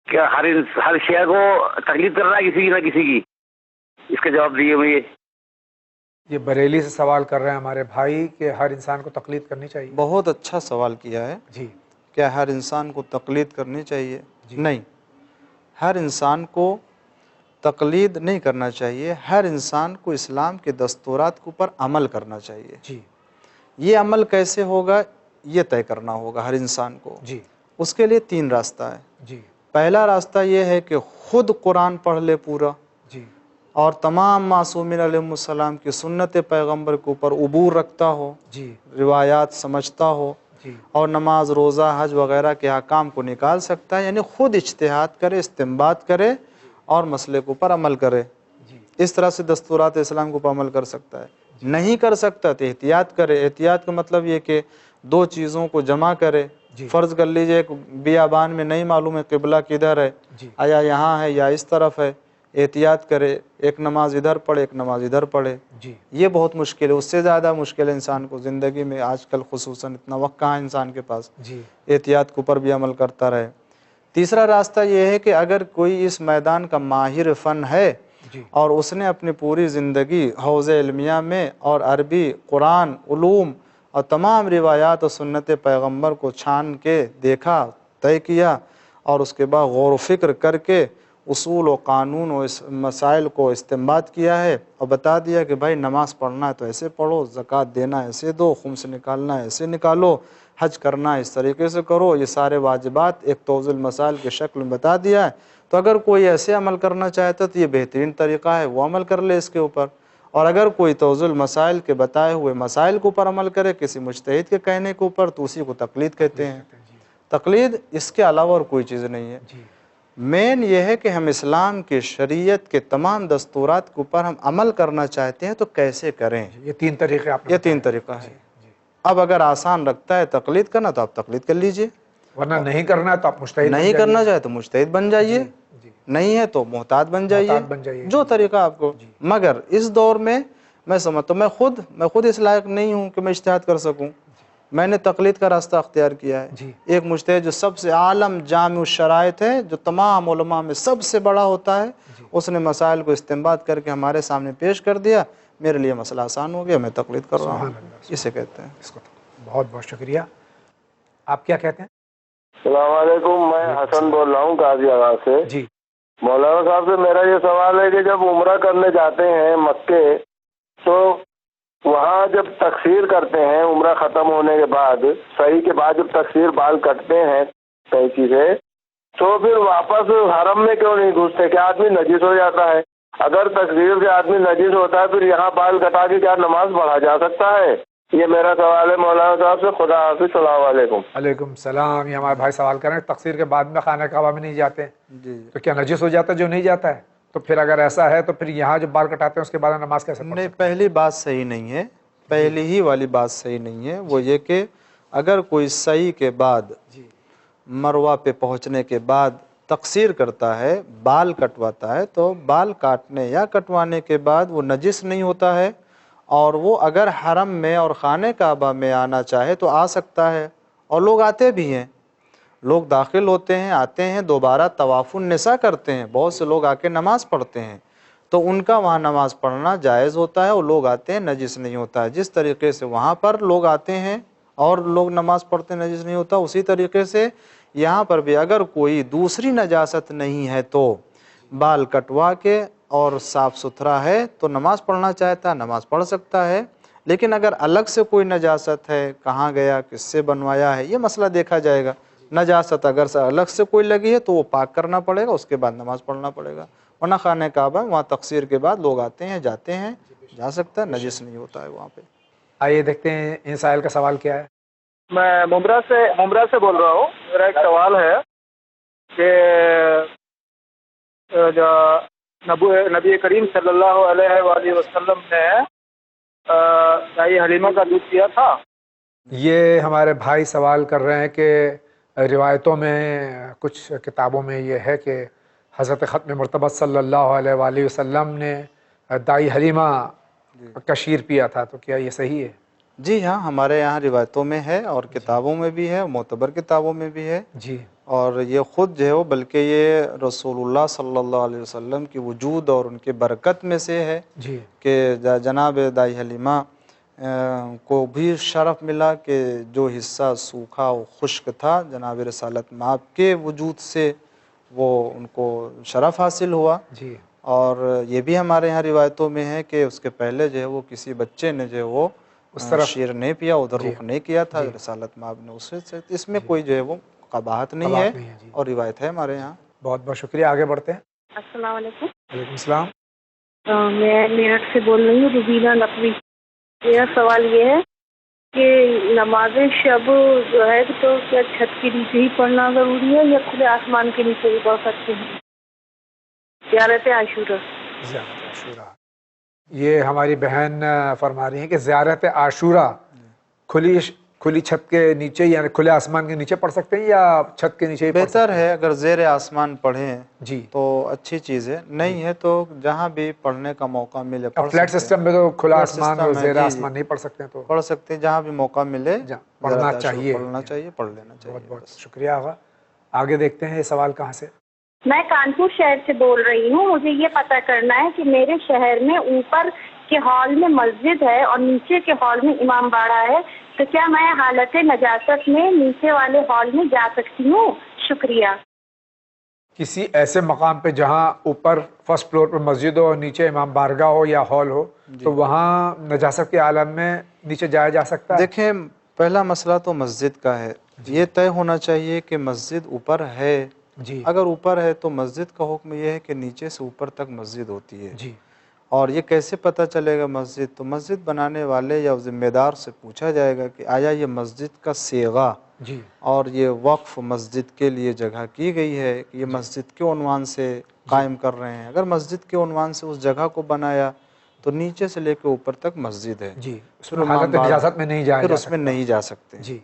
کہ ہر شیعہ کو تقلید کرنا ہے کسی کی نہ کسی کی، اس کا جواب دیجیے مجھے. یہ بریلی سے سوال کر رہے ہیں ہمارے بھائی کہ ہر انسان کو تقلید کرنی چاہیے. بہت اچھا سوال کیا ہے. جی کیا ہر انسان کو تقلید کرنی چاہیے؟ نہیں، ہر انسان کو تقلید نہیں کرنا چاہیے. ہر انسان کو اسلام کے دستورات کے اوپر عمل کرنا چاہیے. جی یہ عمل کیسے ہوگا یہ طے کرنا ہوگا ہر انسان کو. جی اس کے لیے 3 راستہ ہے. جی پہلا راستہ یہ ہے کہ خود قرآن پڑھ لے پورا، جی اور تمام معصومین علیہ السلام کی سنت پیغمبر کے اوپر عبور رکھتا ہو، جی روایات سمجھتا ہو، جی اور نماز روزہ حج وغیرہ کے احکام کو نکال سکتا ہے. یعنی خود اجتہاد کرے، استنباط کرے اور مسئلے کے اوپر عمل کرے. اس طرح سے دستورات اسلام کے اوپر عمل کر سکتا ہے. نہیں کر سکتا تو احتیاط کرے. احتیاط کا مطلب یہ کہ 2 چیزوں کو جمع کرے. فرض کر لیجئے ایک بیابان میں نہیں معلوم ہے قبلہ کدھر ہے، آیا یہاں ہے یا اس طرف ہے، احتیاط کرے. ایک نماز ادھر پڑھے، ایک نماز ادھر پڑھے. یہ بہت مشکل ہے. اس سے زیادہ مشکل ہے انسان کو زندگی میں آج کل خصوصاً اتنا وقت کہاں ہے انسان کے پاس. احتیاط کے اوپر بھی عمل کرتا رہے. تیسرا راستہ یہ ہے کہ اگر کوئی اس میدان کا ماہر فن ہے اور اس نے اپنی پوری زندگی حوض علمیہ میں اور عربی، قرآن، علوم اور تمام روایات اور سنت پیغمبر کو چھان کے دیکھا، طے کیا، اور اس کے بعد غور و فکر کر کے اصول و قانون و اس مسائل کو استنباط کیا ہے اور بتا دیا کہ بھائی نماز پڑھنا ہے تو ایسے پڑھو، زکوٰۃ دینا ایسے دو، خمس نکالنا ہے ایسے نکالو، حج کرنا ہے اس طریقے سے کرو، یہ سارے واجبات ایک توضیح المسائل کے شکل میں بتا دیا ہے. تو اگر کوئی ایسے عمل کرنا چاہتا تو یہ بہترین طریقہ ہے، وہ عمل کر لے اس کے اوپر. اور اگر کوئی توضیح المسائل کے بتائے ہوئے مسائل کے اوپر عمل کرے کسی مجتہد کے کہنے کے اوپر تو اسی کو تقلید کہتے ہیں. تقلید اس کے علاوہ اور کوئی چیز نہیں ہے. مین یہ ہے کہ ہم اسلام کے شریعت کے تمام دستورات کے اوپر ہم عمل کرنا چاہتے ہیں تو کیسے کریں. یہ 3 طریقے آپ نے، یہ 3 طریقہ ہے. اب اگر آسان رکھتا ہے تقلید کرنا تو آپ تقلید کر لیجئے، ورنہ نہیں کرنا ہے تو آپ مجتہد نہیں کرنا چاہے تو مجتہد بن جائیے، نہیں ہے تو محتاط بن جائیے، جو طریقہ آپ کو. مگر اس دور میں میں سمجھتا ہوں میں خود اس لائق نہیں ہوں کہ میں اجتہاد کر سکوں. میں نے تقلید کا راستہ اختیار کیا ہے. ایک مجتہد جو سب سے عالم جامع الشرائط ہے، جو تمام علماء میں سب سے بڑا ہوتا ہے، اس نے مسائل کو استنباط کر کے ہمارے سامنے پیش کر دیا. میرے لیے مسئلہ آسان ہو گیا، میں تقلید کر رہا ہوں. اسے کہتے ہیں. بہت بہت شکریہ. آپ کیا کہتے ہیں؟ السلام علیکم، میں حسن بول رہا ہوں قاضی آباد سے. جی مولانا صاحب سے میرا یہ سوال ہے کہ جب عمرہ کرنے جاتے ہیں مکے تو وہاں جب تقصیر کرتے ہیں عمرہ ختم ہونے کے بعد، صحیح کے بعد جب تقصیر بال کٹتے ہیں قینچی سے، تو پھر واپس حرم میں کیوں نہیں گھستے؟ کیا آدمی نجس ہو جاتا ہے؟ اگر تقصیر سے آدمی نجس ہوتا ہے پھر یہاں بال کٹا کے کیا نماز پڑھا جا سکتا ہے؟ یہ میرا سوال ہے مولانا صاحب سے. خدا حافظ. السلام علیکم. وعلیکم السلام. یہ ہمارے بھائی سوال کر رہے ہیں تقصیر کے بعد میں خانہ کعبہ میں نہیں جاتے تو کیا نجس ہو جاتا ہے جو نہیں جاتا ہے؟ تو پھر اگر ایسا ہے تو پھر یہاں جو بال کٹاتے ہیں اس کے بعد نماز کیسے پڑھتے ہیں؟ نہیں، پہلی بات صحیح نہیں ہے. پہلی ہی والی بات صحیح نہیں ہے. وہ یہ کہ اگر کوئی سعی کے بعد مروہ پہ پہنچنے کے بعد تقصیر کرتا ہے، بال کٹواتا ہے، تو بال کاٹنے یا کٹوانے کے بعد وہ نجس نہیں ہوتا ہے. اور وہ اگر حرم میں اور خانہ کعبہ میں آنا چاہے تو آ سکتا ہے، اور لوگ آتے بھی ہیں. لوگ داخل ہوتے ہیں، آتے ہیں، دوبارہ طواف النساء کرتے ہیں. بہت سے لوگ آ کے نماز پڑھتے ہیں تو ان کا وہاں نماز پڑھنا جائز ہوتا ہے، اور لوگ آتے ہیں، نجس نہیں ہوتا ہے. جس طریقے سے وہاں پر لوگ آتے ہیں اور لوگ نماز پڑھتے ہیں، نجس نہیں ہوتا، اسی طریقے سے یہاں پر بھی اگر کوئی دوسری نجاست نہیں ہے تو بال کٹوا کے اور صاف ستھرا ہے تو نماز پڑھنا چاہتا ہے نماز پڑھ سکتا ہے. لیکن اگر الگ سے کوئی نجاست ہے، کہاں گیا، کس سے بنوایا ہے، یہ مسئلہ دیکھا جائے گا. نجاست اگر سے الگ سے کوئی لگی ہے تو وہ پاک کرنا پڑے گا، اس کے بعد نماز پڑھنا پڑے گا. ورنہ خانہ کعبہ وہاں تقصیر کے بعد لوگ آتے ہیں، جاتے ہیں، جا سکتا ہے، نجس نہیں ہوتا ہے وہاں پہ. آئیے دیکھتے ہیں ان سائل کا سوال کیا ہے. میں ممبرا سے بول رہا ہوں. میرا ایک سوال ہے کہ نبی کریم صلی اللہ علیہ وآلہ وسلم نے دائی حلیمہ کا دودھ پیا تھا؟ یہ ہمارے بھائی سوال کر رہے ہیں کہ روایتوں میں کچھ کتابوں میں یہ ہے کہ حضرت ختم مرتبہ صلی اللہ علیہ وآلہ وسلم نے دائی حلیمہ کا شیر پیا تھا، تو کیا یہ صحیح ہے؟ جی ہاں، ہمارے یہاں روایتوں میں ہے اور کتابوں میں بھی ہے، معتبر کتابوں میں بھی ہے جی، اور یہ خود جو ہے وہ بلکہ یہ رسول اللہ صلی اللہ علیہ وسلم کی وجود اور ان کی برکت میں سے ہے جی کہ جناب دائی حلیمہ کو بھی شرف ملا کہ جو حصہ سوکھا و خشک تھا جناب رسالت مآب کے وجود سے وہ ان کو شرف حاصل ہوا۔ جی، اور یہ بھی ہمارے یہاں روایتوں میں ہے کہ اس کے پہلے جو ہے وہ کسی بچے نے جو ہے وہ اس طرف شیر نہیں پیا، ادھر جی رخ نہیں کیا تھا، جی رسالت مآب نے اس میں کوئی جو ہے وہ قباحت نہیں ہے جی، اور روایت ہے ہمارے یہاں۔ بہت بہت شکریہ، آگے بڑھتے ہیں۔ السلام علیکم، وعلیکم السلام۔ میں میرٹھ سے بول رہی ہوں، روبینہ نقوی۔ میرا سوال یہ ہے کہ نماز شب جو ہے تو کیا چھت کے نیچے ہی پڑھنا ضروری ہے یا کھلے آسمان کے نیچے بھی پڑھ سکتے ہیں؟ زیارت عاشورہ۔ زیارت عاشورہ، یہ ہماری بہن فرما رہی ہیں کہ زیارت عاشورہ کھلی چھت کے نیچے یعنی کھلے آسمان کے نیچے پڑھ سکتے ہیں یا چھت کے نیچے ہی پڑھ سکتے بہتر ہے اگر زیر آسمان پڑھیں جی تو اچھی چیز ہے، نہیں ہے تو جہاں بھی پڑھنے کا موقع ملے پڑھ فلیٹ سکتے ہیں۔ سسٹم میں تو کھلا فلیٹ آسمان سسٹم اور ہے، زیر جی، آسمان نہیں پڑھ سکتے ہیں، تو پڑھ سکتے ہیں جہاں بھی موقع ملے پڑھنا زیارت عاشورہ چاہیے، پڑھنا چاہیے، پڑھ لینا چاہیے۔ بہت بہت شکریہ آغا۔ آگے دیکھتے ہیں یہ سوال کہاں سے۔ میں کانپور شہر سے بول رہی ہوں، مجھے یہ پتہ کرنا ہے کہ میرے شہر میں اوپر کے ہال میں مسجد ہے اور نیچے کے ہال میں امام باڑہ ہے، تو کیا میں حالت نجاست میں نیچے والے ہال میں جا سکتی ہوں؟ شکریہ۔ کسی ایسے مقام پہ جہاں اوپر فرسٹ فلور پہ مسجد ہو اور نیچے امام بارگاہ ہو یا ہال ہو تو وہاں نجاست کے عالم میں نیچے جایا جا سکتا ہے؟ دیکھیں، پہلا مسئلہ تو مسجد کا ہے، یہ طے ہونا چاہیے کہ مسجد اوپر ہے۔ جی اگر اوپر ہے تو مسجد کا حکم یہ ہے کہ نیچے سے اوپر تک مسجد ہوتی ہے۔ جی اور یہ کیسے پتہ چلے گا مسجد؟ تو مسجد بنانے والے یا ذمہ دار سے پوچھا جائے گا کہ آیا یہ مسجد کا صیغہ جی اور یہ وقف مسجد کے لیے جگہ کی گئی ہے، یہ مسجد کے عنوان سے قائم کر رہے ہیں؟ اگر مسجد کے عنوان سے اس جگہ کو بنایا تو نیچے سے لے کے اوپر تک مسجد ہے، جی، اس میں حالت نجاست میں نہیں جایا پھر جا اس میں سکتا۔ نہیں جا سکتے۔ جی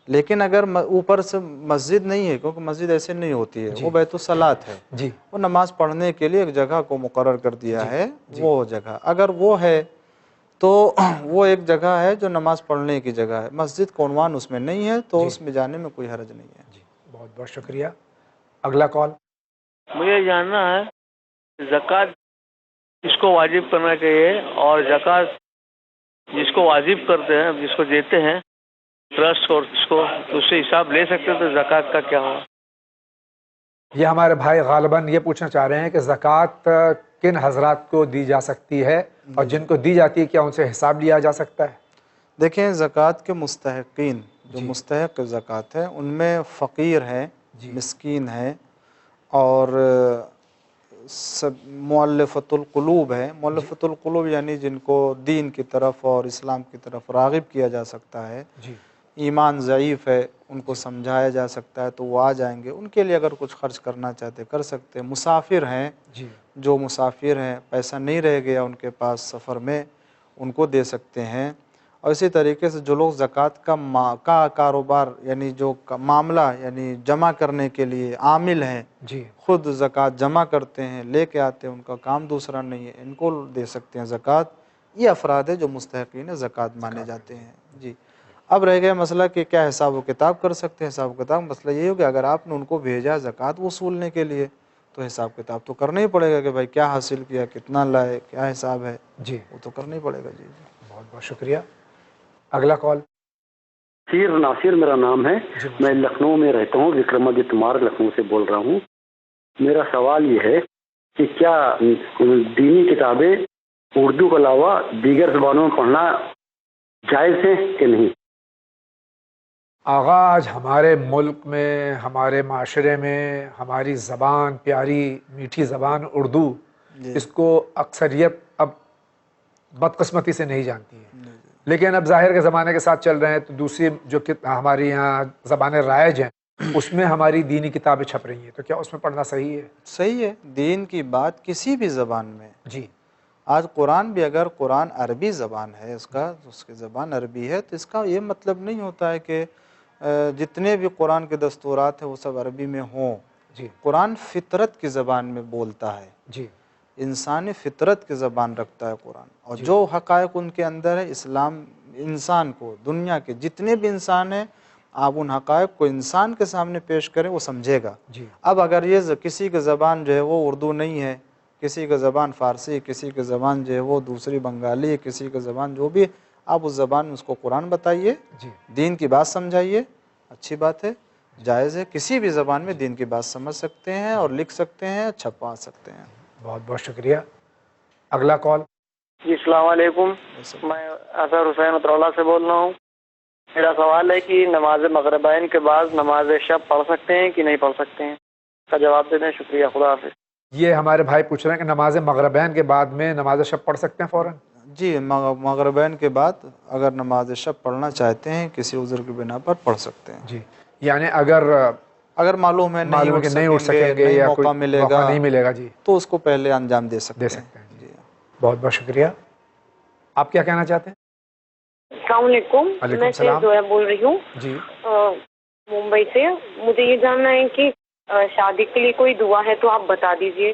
لیکن اگر اوپر سے مسجد نہیں ہے، کیونکہ مسجد ایسے نہیں ہوتی ہے، وہ بیت الصلاۃ ہے، جی وہ نماز پڑھنے کے لیے ایک جگہ کو مقرر کر دیا ہے، وہ جگہ اگر وہ ہے تو وہ ایک جگہ ہے جو نماز پڑھنے کی جگہ ہے، مسجد کا عنوان اس میں نہیں ہے تو اس میں جانے میں کوئی حرج نہیں ہے۔ جی بہت بہت شکریہ۔ اگلا کال۔ مجھے جاننا ہے زکوٰۃ جس کو واجب کرنا چاہیے اور زکوٰۃ جس کو واجب کرتے ہیں، جس کو دیتے ہیں ٹرسٹ اور اس کو، تو اس سے حساب لے سکتے ہیں تو زکوٰۃ کا کیا ہوگا؟ یہ ہمارے بھائی غالباً یہ پوچھنا چاہ رہے ہیں کہ زکوٰۃ کن حضرات کو دی جا سکتی ہے اور جن کو دی جاتی ہے کیا ان سے حساب لیا جا سکتا ہے؟ دیکھیں، زکوٰۃ کے مستحقین جو مستحق زکوٰۃ ہے ان میں فقیر ہیں، مسکین ہیں اور مؤلفۃ القلوب ہے۔ مؤلفۃ القلوب یعنی جن کو دین کی طرف اور اسلام کی طرف راغب کیا جا سکتا ہے، ایمان ضعیف ہے، ان کو سمجھایا جا سکتا ہے تو وہ آ جائیں گے، ان کے لیے اگر کچھ خرچ کرنا چاہتے کر سکتے ہیں۔ مسافر ہیں، جو مسافر ہیں، پیسہ نہیں رہ گیا ان کے پاس سفر میں، ان کو دے سکتے ہیں۔ اور اسی طریقے سے جو لوگ زکوٰۃ کا کاروبار یعنی جو معاملہ یعنی جمع کرنے کے لیے عامل ہیں، خود زکوٰۃ جمع کرتے ہیں، لے کے آتے ہیں، ان کا کام دوسرا نہیں ہے، ان کو دے سکتے ہیں زکوٰۃ۔ یہ افراد ہیں جو مستحقین زکوٰۃ مانے جاتے ہیں۔ جی، اب رہ گیا مسئلہ کہ کیا حساب و کتاب کر سکتے ہیں؟ حساب و کتاب مسئلہ یہ ہو کہ اگر آپ نے ان کو بھیجا زکوٰۃ وصولنے کے لیے تو حساب کتاب تو کرنا ہی پڑے گا کہ بھائی کیا حاصل کیا، کتنا لائے، کیا حساب ہے، جی وہ تو کرنا ہی پڑے گا۔ جی بہت بہت شکریہ۔ اگلا کال۔ ناصر ناصر میرا نام ہے، میں لکھنؤ میں رہتا ہوں، وکرمادتیہ مارگ لکھنؤ سے بول رہا ہوں۔ میرا سوال یہ ہے کہ کیا دینی کتابیں اردو کے علاوہ دیگر زبانوں میں پڑھنا جائز ہے کہ نہیں؟ آغا، آج ہمارے ملک میں، ہمارے معاشرے میں ہماری زبان، پیاری میٹھی زبان اردو، اس کو اکثریت اب بدقسمتی سے نہیں جانتی ہے، لیکن اب ظاہر کے زمانے کے ساتھ چل رہے ہیں تو دوسری جو کہ ہماری یہاں زبانیں رائج ہیں اس میں ہماری دینی کتابیں چھپ رہی ہیں، تو کیا اس میں پڑھنا صحیح ہے؟ صحیح ہے، دین کی بات کسی بھی زبان میں. جی آج قرآن بھی اگر قرآن عربی زبان ہے اس کی زبان عربی ہے، تو اس کا یہ مطلب نہیں ہوتا ہے کہ جتنے بھی قرآن کے دستورات ہیں وہ سب عربی میں ہوں. جی قرآن فطرت کی زبان میں بولتا ہے، جی انسانی فطرت کی زبان رکھتا ہے قرآن. اور جو حقائق ان کے اندر ہے، اسلام انسان کو، دنیا کے جتنے بھی انسان ہیں، آپ ان حقائق کو انسان کے سامنے پیش کریں وہ سمجھے گا. جی اب اگر یہ کسی کی زبان جو ہے وہ اردو نہیں ہے، کسی کی زبان فارسی، کسی کی زبان جو ہے وہ دوسری بنگالی، کسی کی زبان جو بھی، آپ اس زبان میں اس کو قرآن بتائیے، دین کی بات سمجھائیے، اچھی بات ہے، جائز ہے. کسی بھی زبان میں دین کی بات سمجھ سکتے ہیں اور لکھ سکتے ہیں، چھپا سکتے ہیں. بہت بہت شکریہ. اگلا کال. جی السلام علیکم، میں اظہر حسین اترولہ سے بول رہا ہوں. میرا سوال ہے کہ نماز مغربین کے بعد نماز شب پڑھ سکتے ہیں کہ نہیں پڑھ سکتے ہیں؟ اس کا جواب دے دیں، شکریہ. خدا حافظ. یہ ہمارے بھائی پوچھ رہے ہیں کہ نماز مغربین کے بعد میں نماز شب پڑھ سکتے ہیں فوراً؟ جی مغربین کے بعد اگر نماز شب پڑھنا چاہتے ہیں کسی عذر کی بنا پر پڑھ سکتے ہیں. جی یعنی اگر معلوم ہے نہیں اٹھ سکیں گے یا موقع ملے موقع نہیں ملے گا، جی تو اس کو پہلے انجام دے سکتے ہیں. جی بہت بہت شکریہ. آپ کیا کہنا چاہتے ہیں؟ السلام علیکم، میں زویا بول رہی ہوں جی ممبئی سے. مجھے یہ جاننا ہے کہ شادی کے لیے کوئی دعا ہے تو آپ بتا دیجئے.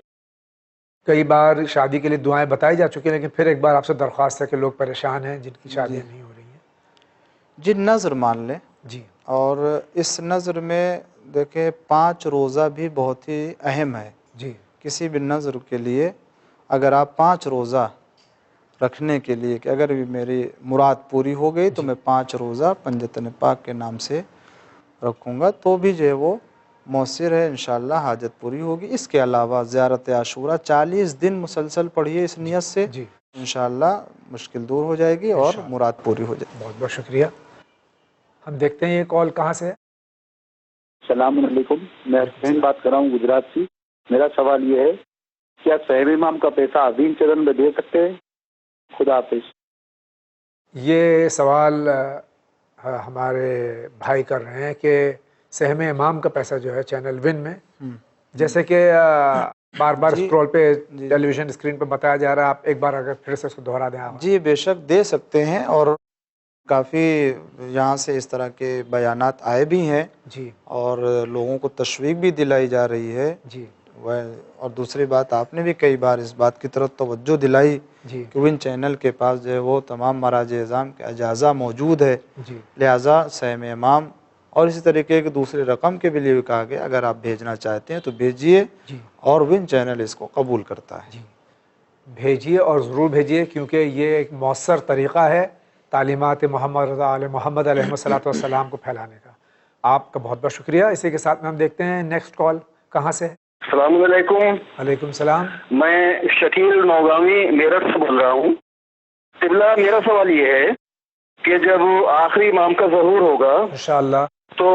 کئی بار شادی کے لیے دعائیں بتائی جا چکی ہیں، لیکن پھر ایک بار آپ سے درخواست ہے کہ لوگ پریشان ہیں جن کی شادیاں نہیں ہو رہی ہیں. جی نظر مان لیں. جی اور اس نظر میں دیکھیں 5 روزہ بھی بہت ہی اہم ہے. جی کسی بھی نظر کے لیے اگر آپ 5 روزہ رکھنے کے لیے کہ اگر بھی میری مراد پوری ہو گئی تو میں 5 روزہ پنجتن پاک کے نام سے رکھوں گا، تو بھی جو ہے وہ مؤثر ہے، انشاءاللہ حاجت پوری ہوگی. اس کے علاوہ زیارت عاشورہ 40 دن مسلسل پڑھیے اس نیت سے، انشاءاللہ مشکل دور ہو جائے گی اور مراد پوری ہو جائے گی. بہت بہت شکریہ. ہم دیکھتے ہیں یہ کال کہاں سے ہے. السلام علیکم، میں حسین بات کر رہا ہوں گجرات سے. میرا سوال یہ ہے، کیا صاحب امام کا پیسہ عظیم چرن میں دے سکتے ہیں؟ خدا حافظ. یہ سوال ہمارے بھائی کر رہے ہیں کہ سہم امام کا پیسہ جو ہے چینل ون میں، جیسے کہ بار بار اسکرول پہ ٹیلی ویژن اسکرین پہ بتایا جا رہا ہے، آپ ایک بار اگر پھر سے اس کو دہرا دیں. جی بے شک دے سکتے ہیں، اور کافی یہاں سے اس طرح کے بیانات آئے بھی ہیں جی، اور لوگوں کو تشویق بھی دلائی جا رہی ہے. جی اور دوسری بات آپ نے بھی کئی بار اس بات کی طرف توجہ دلائی جی کہ ون چینل کے پاس جو ہے وہ تمام مراجع اعظام کے اجازہ موجود ہے، جی لہٰذا سہم امام اور اسی طریقے کے دوسرے رقم کے بھی لیے بھی کہا گیا اگر آپ بھیجنا چاہتے ہیں تو بھیجیے، اور ون چینل اس کو قبول کرتا ہے. بھیجیے اور ضرور بھیجیے، کیونکہ یہ ایک مؤثر طریقہ ہے تعلیمات محمد رضا علیہ محمد علیہ السلام کو پھیلانے کا. آپ کا بہت بہت شکریہ. اسی کے ساتھ میں ہم دیکھتے ہیں نیکسٹ کال کہاں سے ہے. السلام علیکم. وعلیکم السلام. میں شکیل نوگامی میرٹھ سے بول رہا ہوں. قبلہ میرا سوال یہ ہے کہ جب آخری امام کا ظہور ہوگا انشاءاللہ تو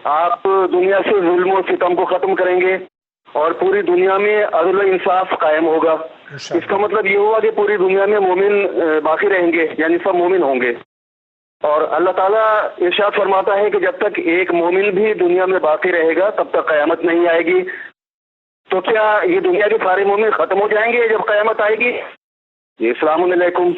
آپ دنیا سے ظلم و ستم کو ختم کریں گے اور پوری دنیا میں عدل و انصاف قائم ہوگا. اس کا مطلب یہ ہوا کہ پوری دنیا میں مومن باقی رہیں گے، یعنی سب مومن ہوں گے. اور اللہ تعالیٰ ارشاد فرماتا ہے کہ جب تک ایک مومن بھی دنیا میں باقی رہے گا تب تک قیامت نہیں آئے گی. تو کیا یہ دنیا کے سارے مومن ختم ہو جائیں گے جب قیامت آئے گی؟ السلام علیکم.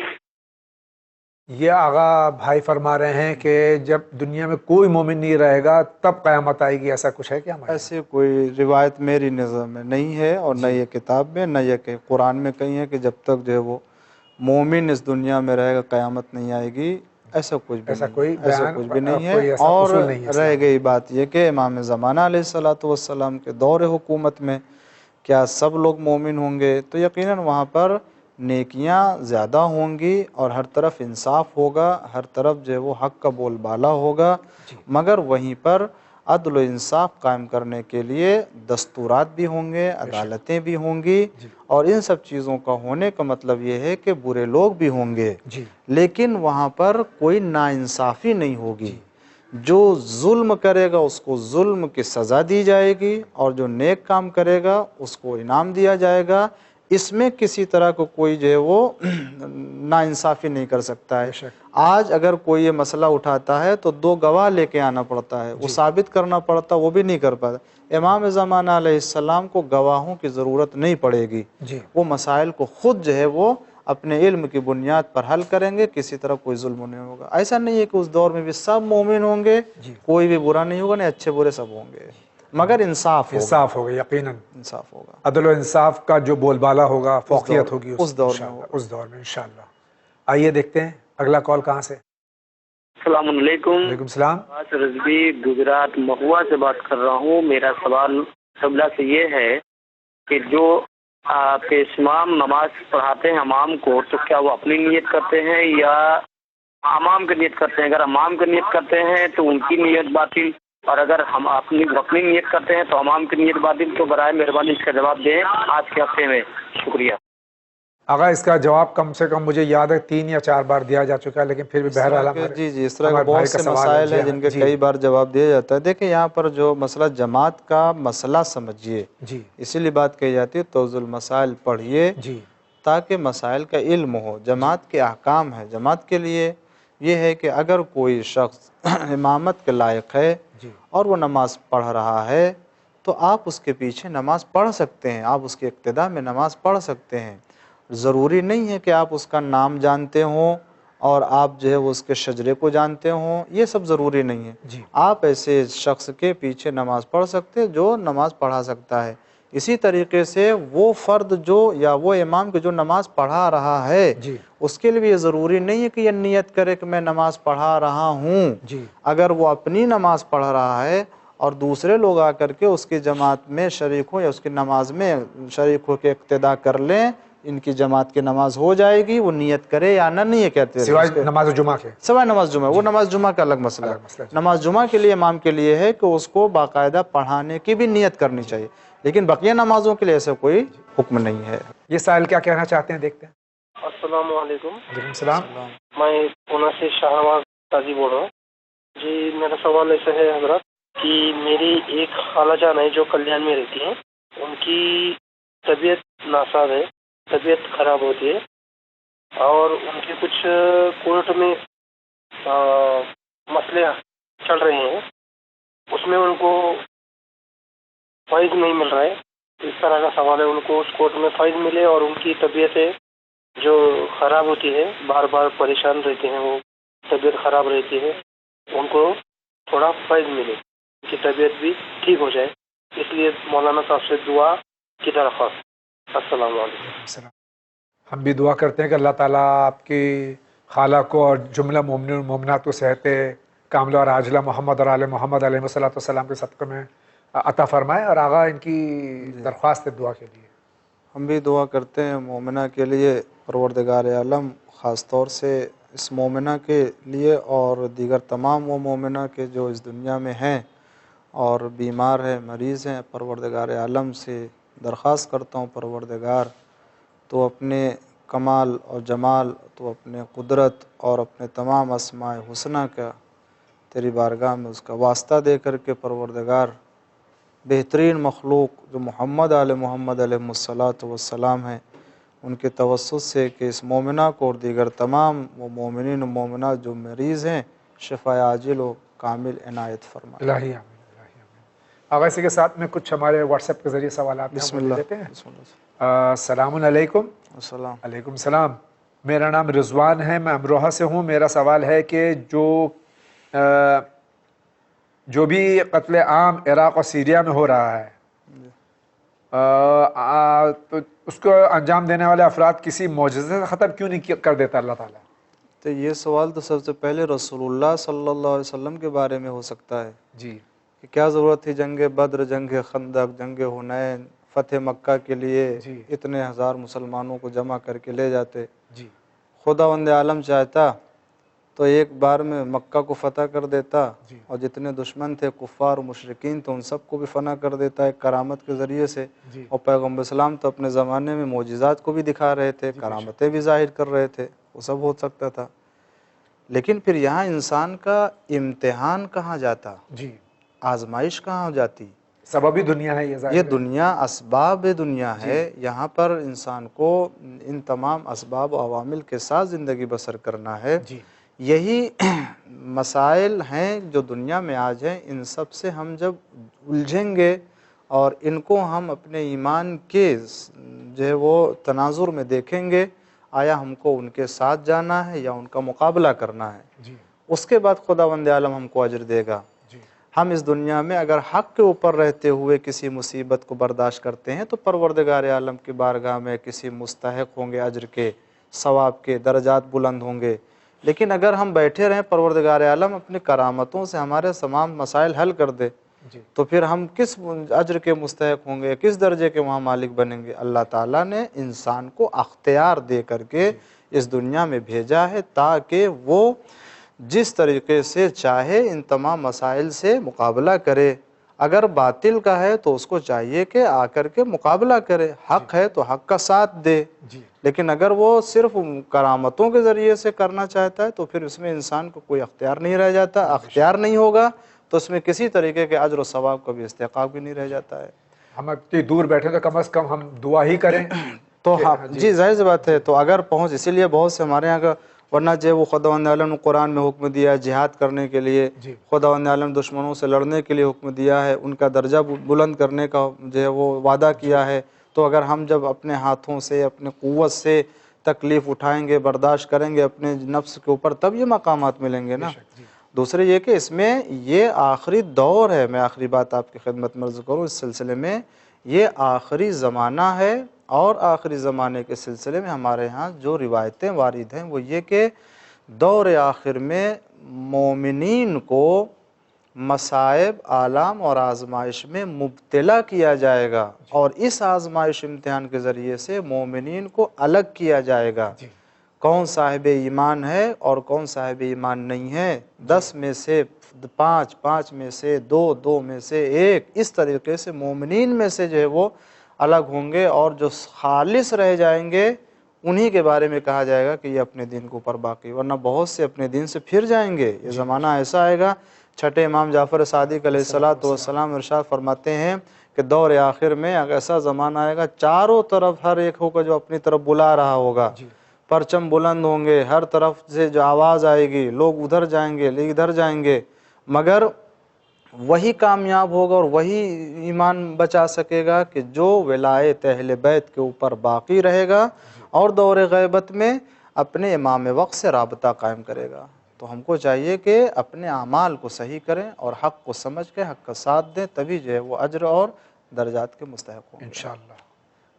یہ آغا بھائی فرما رہے ہیں کہ جب دنیا میں کوئی مومن نہیں رہے گا تب قیامت آئے گی، ایسا کچھ ہے کیا؟ ایسے کوئی روایت میری نظر میں نہیں ہے، اور نہ یہ کتاب میں، نہ یہ کہ قرآن میں کہیں ہے کہ جب تک جو ہے وہ مومن اس دنیا میں رہے گا قیامت نہیں آئے گی. ایسا کچھ بھی نہیں ہے. اور رہ گئی بات یہ کہ امام زمانہ علیہ السلام کے دور حکومت میں کیا سب لوگ مومن ہوں گے؟ تو یقیناً وہاں پر نیکیاں زیادہ ہوں گی اور ہر طرف انصاف ہوگا، ہر طرف جو ہے وہ حق کا بول بالا ہوگا، مگر وہیں پر عدل و انصاف قائم کرنے کے لیے دستورات بھی ہوں گے، عدالتیں بھی ہوں گی، اور ان سب چیزوں کا ہونے کا مطلب یہ ہے کہ برے لوگ بھی ہوں گے، لیکن وہاں پر کوئی ناانصافی نہیں ہوگی. جو ظلم کرے گا اس کو ظلم کی سزا دی جائے گی، اور جو نیک کام کرے گا اس کو انعام دیا جائے گا. اس میں کسی طرح کو کوئی جو ہے وہ ناانصافی نہیں کر سکتا ہے۔ آج اگر کوئی یہ مسئلہ اٹھاتا ہے تو 2 گواہ لے کے آنا پڑتا ہے، وہ ثابت کرنا پڑتا، وہ بھی نہیں کر پاتا۔ امام زمانہ علیہ السلام کو گواہوں کی ضرورت نہیں پڑے گی، وہ مسائل کو خود جو ہے وہ اپنے علم کی بنیاد پر حل کریں گے، کسی طرح کوئی ظلم نہیں ہوگا۔ ایسا نہیں ہے کہ اس دور میں بھی سب مومن ہوں گے، کوئی بھی برا نہیں ہوگا، نہیں اچھے برے سب ہوں گے، مگر انصاف ہوگا، یقیناً انصاف ہوگا، عدل و انصاف کا جو بول بالا ہوگا، فوقیت ہوگی اس دور میں ہوگا، اس دور میں انشاءاللہ۔ آئیے دیکھتے ہیں اگلا کال کہاں سے۔ السلام علیکم۔ وعلیکم السلام۔ رضوی گجرات مہوا سے بات کر رہا ہوں۔ میرا سوال قبلہ سے یہ ہے کہ جو امام نماز پڑھاتے ہیں امام کو، تو کیا وہ اپنی نیت کرتے ہیں یا امام کی نیت کرتے ہیں؟ اگر امام کی نیت کرتے ہیں تو ان کی نیت باطل، اور اگر ہم اپنی نیت کرتے ہیں تو امام کی نیت باطل۔ تو برائے مہربانی اس کا جواب دیں آج کے ہفتے میں، شکریہ۔ آغا اس کا جواب کم سے کم مجھے یاد ہے 3 یا 4 بار دیا جا چکا ہے، لیکن پھر بھی بہرحال جی اس طرح کے بہت سے مسائل ہیں جن کے کئی بار جواب دیا جاتا ہے۔ دیکھیں یہاں پر جو مسئلہ جماعت کا مسئلہ سمجھیے، اسی لیے بات کہی جاتی ہے توضیح المسائل پڑھیے تاکہ مسائل کا علم ہو۔ جماعت کے احکام ہے، جماعت کے لیے یہ ہے کہ اگر کوئی شخص امامت کے لائق ہے اور وہ نماز پڑھ رہا ہے تو آپ اس کے پیچھے نماز پڑھ سکتے ہیں، آپ اس کی اقتداء میں نماز پڑھ سکتے ہیں۔ ضروری نہیں ہے کہ آپ اس کا نام جانتے ہوں اور آپ جو ہے وہ اس کے شجرے کو جانتے ہوں، یہ سب ضروری نہیں ہے۔ آپ ایسے شخص کے پیچھے نماز پڑھ سکتے جو نماز پڑھا سکتا ہے۔ اسی طریقے سے وہ فرد جو یا وہ امام کے جو نماز پڑھا رہا ہے اس کے لیے یہ ضروری نہیں ہے کہ یہ نیت کرے کہ میں نماز پڑھا رہا ہوں۔ اگر وہ اپنی نماز پڑھ رہا ہے اور دوسرے لوگ آ کر کے اس کی جماعت میں شریک ہوں یا اس کی نماز میں شریک ہو کے اقتداء کر لیں، ان کی جماعت کی نماز ہو جائے گی، وہ نیت کرے یا نہ، نہیں کہتے ہیں سوائے نماز جمعہ کے، سوائے نماز جمعہ، وہ نماز جمعہ کا الگ مسئلہ ہے۔ نماز جمعہ کے لیے امام کے لیے ہے کہ اس کو باقاعدہ پڑھانے کی بھی نیت کرنی چاہیے، لیکن بقیہ نمازوں کے لیے ایسا کوئی حکم نہیں ہے۔ یہ سائل کیا کہنا چاہتے ہیں دیکھتے ہیں۔ السلام علیکم۔ وعلیکم السلام۔ میں پونا سے شاہنواز قاضی بول رہا ہوں جی۔ میرا سوال ایسا ہے حضرت کہ میری ایک خالہ جان ہے جو کلیان میں رہتی ہیں، ان کی طبیعت ناساز ہے، طبیعت خراب ہوتی ہے، اور ان کے کچھ کورٹ میں مسئلے چل رہے ہیں، اس میں ان کو فائز نہیں مل رہا ہے۔ اس طرح کا سوال ہے، ان کو اس کورٹ میں فائز ملے اور ان کی طبیعت جو خراب ہوتی ہے، بار بار پریشان رہتے ہیں، وہ طبیعت خراب رہتی ہے، ان کو تھوڑا فائز ملے، ان کی طبیعت بھی ٹھیک ہو جائے، اس لیے مولانا صاحب سے دعا کی درخواست۔ السلام علیکم۔ ہم بھی دعا کرتے ہیں کہ اللہ تعالیٰ آپ کی خالہ کو اور جملہ مومنین و مومنات کو صحت کاملہ اور عاجلہ محمد اور آل محمد علیہ السلام کے صدقے میں عطا فرمائے۔ اور آغا ان کی درخواست دعا کے لیے ہم بھی دعا کرتے ہیں مومنہ کے لیے، پروردگار عالم خاص طور سے اس مومنہ کے لیے اور دیگر تمام وہ مومنہ کے جو اس دنیا میں ہیں اور بیمار ہیں، مریض ہیں، پروردگار عالم سے درخواست کرتا ہوں پروردگار تو اپنے کمال اور جمال، تو اپنے قدرت اور اپنے تمام اسماء حسنہ کا تیری بارگاہ میں اس کا واسطہ دے کر کے پروردگار بہترین مخلوق جو محمد آل محمد علیہ السلام ہیں، ان کے توسط سے کہ اس مومنہ کو اور دیگر تمام وہ مومنین و مومنات جو مریض ہیں شفا عاجل و کامل عنایت فرمائے۔ الہی آمین۔ آغا اسی کے ساتھ میں کچھ ہمارے واٹس ایپ کے ذریعے سوالات بسم اللہ دیتے ہیں۔ السلام علیکم۔ السلام علیکم السلام۔ میرا نام رضوان ہے، میں امروہہ سے ہوں۔ میرا سوال ہے کہ جو بھی قتل عام عراق اور سیریا میں ہو رہا ہے تو اس کو انجام دینے والے افراد کسی معجزے سے ختم کیوں نہیں کر دیتا اللہ تعالیٰ؟ تو یہ سوال تو سب سے پہلے رسول اللہ صلی اللہ علیہ وسلم کے بارے میں ہو سکتا ہے جی، کہ کیا ضرورت تھی جنگ بدر، جنگ خندق، جنگ حنین، فتح مکہ کے لیے اتنے ہزار مسلمانوں کو جمع کر کے لے جاتے؟ خداوند عالم چاہتا تو ایک بار میں مکہ کو فتح کر دیتا اور جتنے دشمن تھے کفار و مشرکین تو ان سب کو بھی فنا کر دیتا ایک کرامت کے ذریعے سے۔ اور پیغمبر اسلام تو اپنے زمانے میں معجزات کو بھی دکھا رہے تھے، کرامتیں بھی ظاہر کر رہے تھے، وہ سب ہو سکتا تھا۔ لیکن پھر یہاں انسان کا امتحان کہاں جاتا، آزمائش کہاں ہو جاتی؟ سببی دنیا ہے یہ یہ دنیا اسباب دنیا ہے. یہاں پر انسان کو ان تمام اسباب و عوامل کے ساتھ زندگی بسر کرنا ہے. یہی مسائل ہیں جو دنیا میں آج ہیں. ان سب سے ہم جب الجھیں گے اور ان کو ہم اپنے ایمان کے جو ہے وہ تناظر میں دیکھیں گے، آیا ہم کو ان کے ساتھ جانا ہے یا ان کا مقابلہ کرنا ہے، اس کے بعد خداوند عالم ہم کو اجر دے گا. ہم اس دنیا میں اگر حق کے اوپر رہتے ہوئے کسی مصیبت کو برداشت کرتے ہیں تو پروردگار عالم کی بارگاہ میں کسی مستحق ہوں گے اجر کے، ثواب کے، درجات بلند ہوں گے. لیکن اگر ہم بیٹھے رہیں پروردگار عالم اپنی کرامتوں سے ہمارے تمام مسائل حل کر دے تو پھر ہم کس اجر کے مستحق ہوں گے، کس درجے کے وہاں مالک بنیں گے؟ اللہ تعالیٰ نے انسان کو اختیار دے کر کے اس دنیا میں بھیجا ہے تاکہ وہ جس طریقے سے چاہے ان تمام مسائل سے مقابلہ کرے. اگر باطل کا ہے تو اس کو چاہیے کہ آ کر کے مقابلہ کرے، حق ہے تو حق کا ساتھ دے. لیکن اگر وہ صرف کرامتوں کے ذریعے سے کرنا چاہتا ہے تو پھر اس میں انسان کو کوئی اختیار نہیں رہ جاتا. اختیار نہیں ہوگا تو اس میں کسی طریقے کے اجر و ثواب کا بھی استحقاق بھی نہیں رہ جاتا ہے. ہم اتنی دور بیٹھے تو کم از کم ہم دعا ہی کریں تو جی ظاہر سی بات ہے. تو اگر پہنچ اسی لیے بہت سے ہمارے یہاں کا، ورنہ جو وہ خداوند عالم نے قرآن میں حکم دیا ہے جہاد کرنے کے لیے، خداوند عالم نے دشمنوں سے لڑنے کے لیے حکم دیا ہے، ان کا درجہ بلند کرنے کا جو ہے وہ وعدہ کیا ہے. تو اگر ہم جب اپنے ہاتھوں سے اپنے قوت سے تکلیف اٹھائیں گے، برداشت کریں گے اپنے نفس کے اوپر، تب یہ مقامات ملیں گے نا. دوسرے یہ کہ اس میں یہ آخری دور ہے. میں آخری بات آپ کی خدمت میں عرض کروں اس سلسلے میں، یہ آخری زمانہ ہے. اور آخری زمانے کے سلسلے میں ہمارے ہاں جو روایتیں وارد ہیں وہ یہ کہ دور آخر میں مومنین کو مصائب، آلام اور آزمائش میں مبتلا کیا جائے گا، اور اس آزمائش امتحان کے ذریعے سے مومنین کو الگ کیا جائے گا. کون صاحب ایمان ہے اور کون صاحب ایمان نہیں ہے. 10 میں سے 5، 5 میں سے 2، 2 میں سے 1، اس طریقے سے مومنین میں سے جو ہے وہ الگ ہوں گے، اور جو خالص رہ جائیں گے انہی کے بارے میں کہا جائے گا کہ یہ اپنے دین کے اوپر باقی، ورنہ بہت سے اپنے دین سے پھر جائیں گے. یہ زمانہ ایسا آئے گا. چھٹے امام جعفر صادق علیہ السلام ارشاد فرماتے ہیں کہ دور آخر میں ایسا زمانہ آئے گا چاروں طرف ہر ایک ہوگا جو اپنی طرف بلا رہا ہوگا، پرچم بلند ہوں گے، ہر طرف سے جو آواز آئے گی، لوگ ادھر جائیں گے، ادھر جائیں گے، مگر وہی کامیاب ہوگا اور وہی ایمان بچا سکے گا کہ جو ولایت اہل بیت کے اوپر باقی رہے گا اور دور غیبت میں اپنے امام وقت سے رابطہ قائم کرے گا. تو ہم کو چاہیے کہ اپنے اعمال کو صحیح کریں اور حق کو سمجھ کے حق کا ساتھ دیں، تبھی جو ہے وہ اجر اور درجات کے مستحق ہوں گے انشاءاللہ.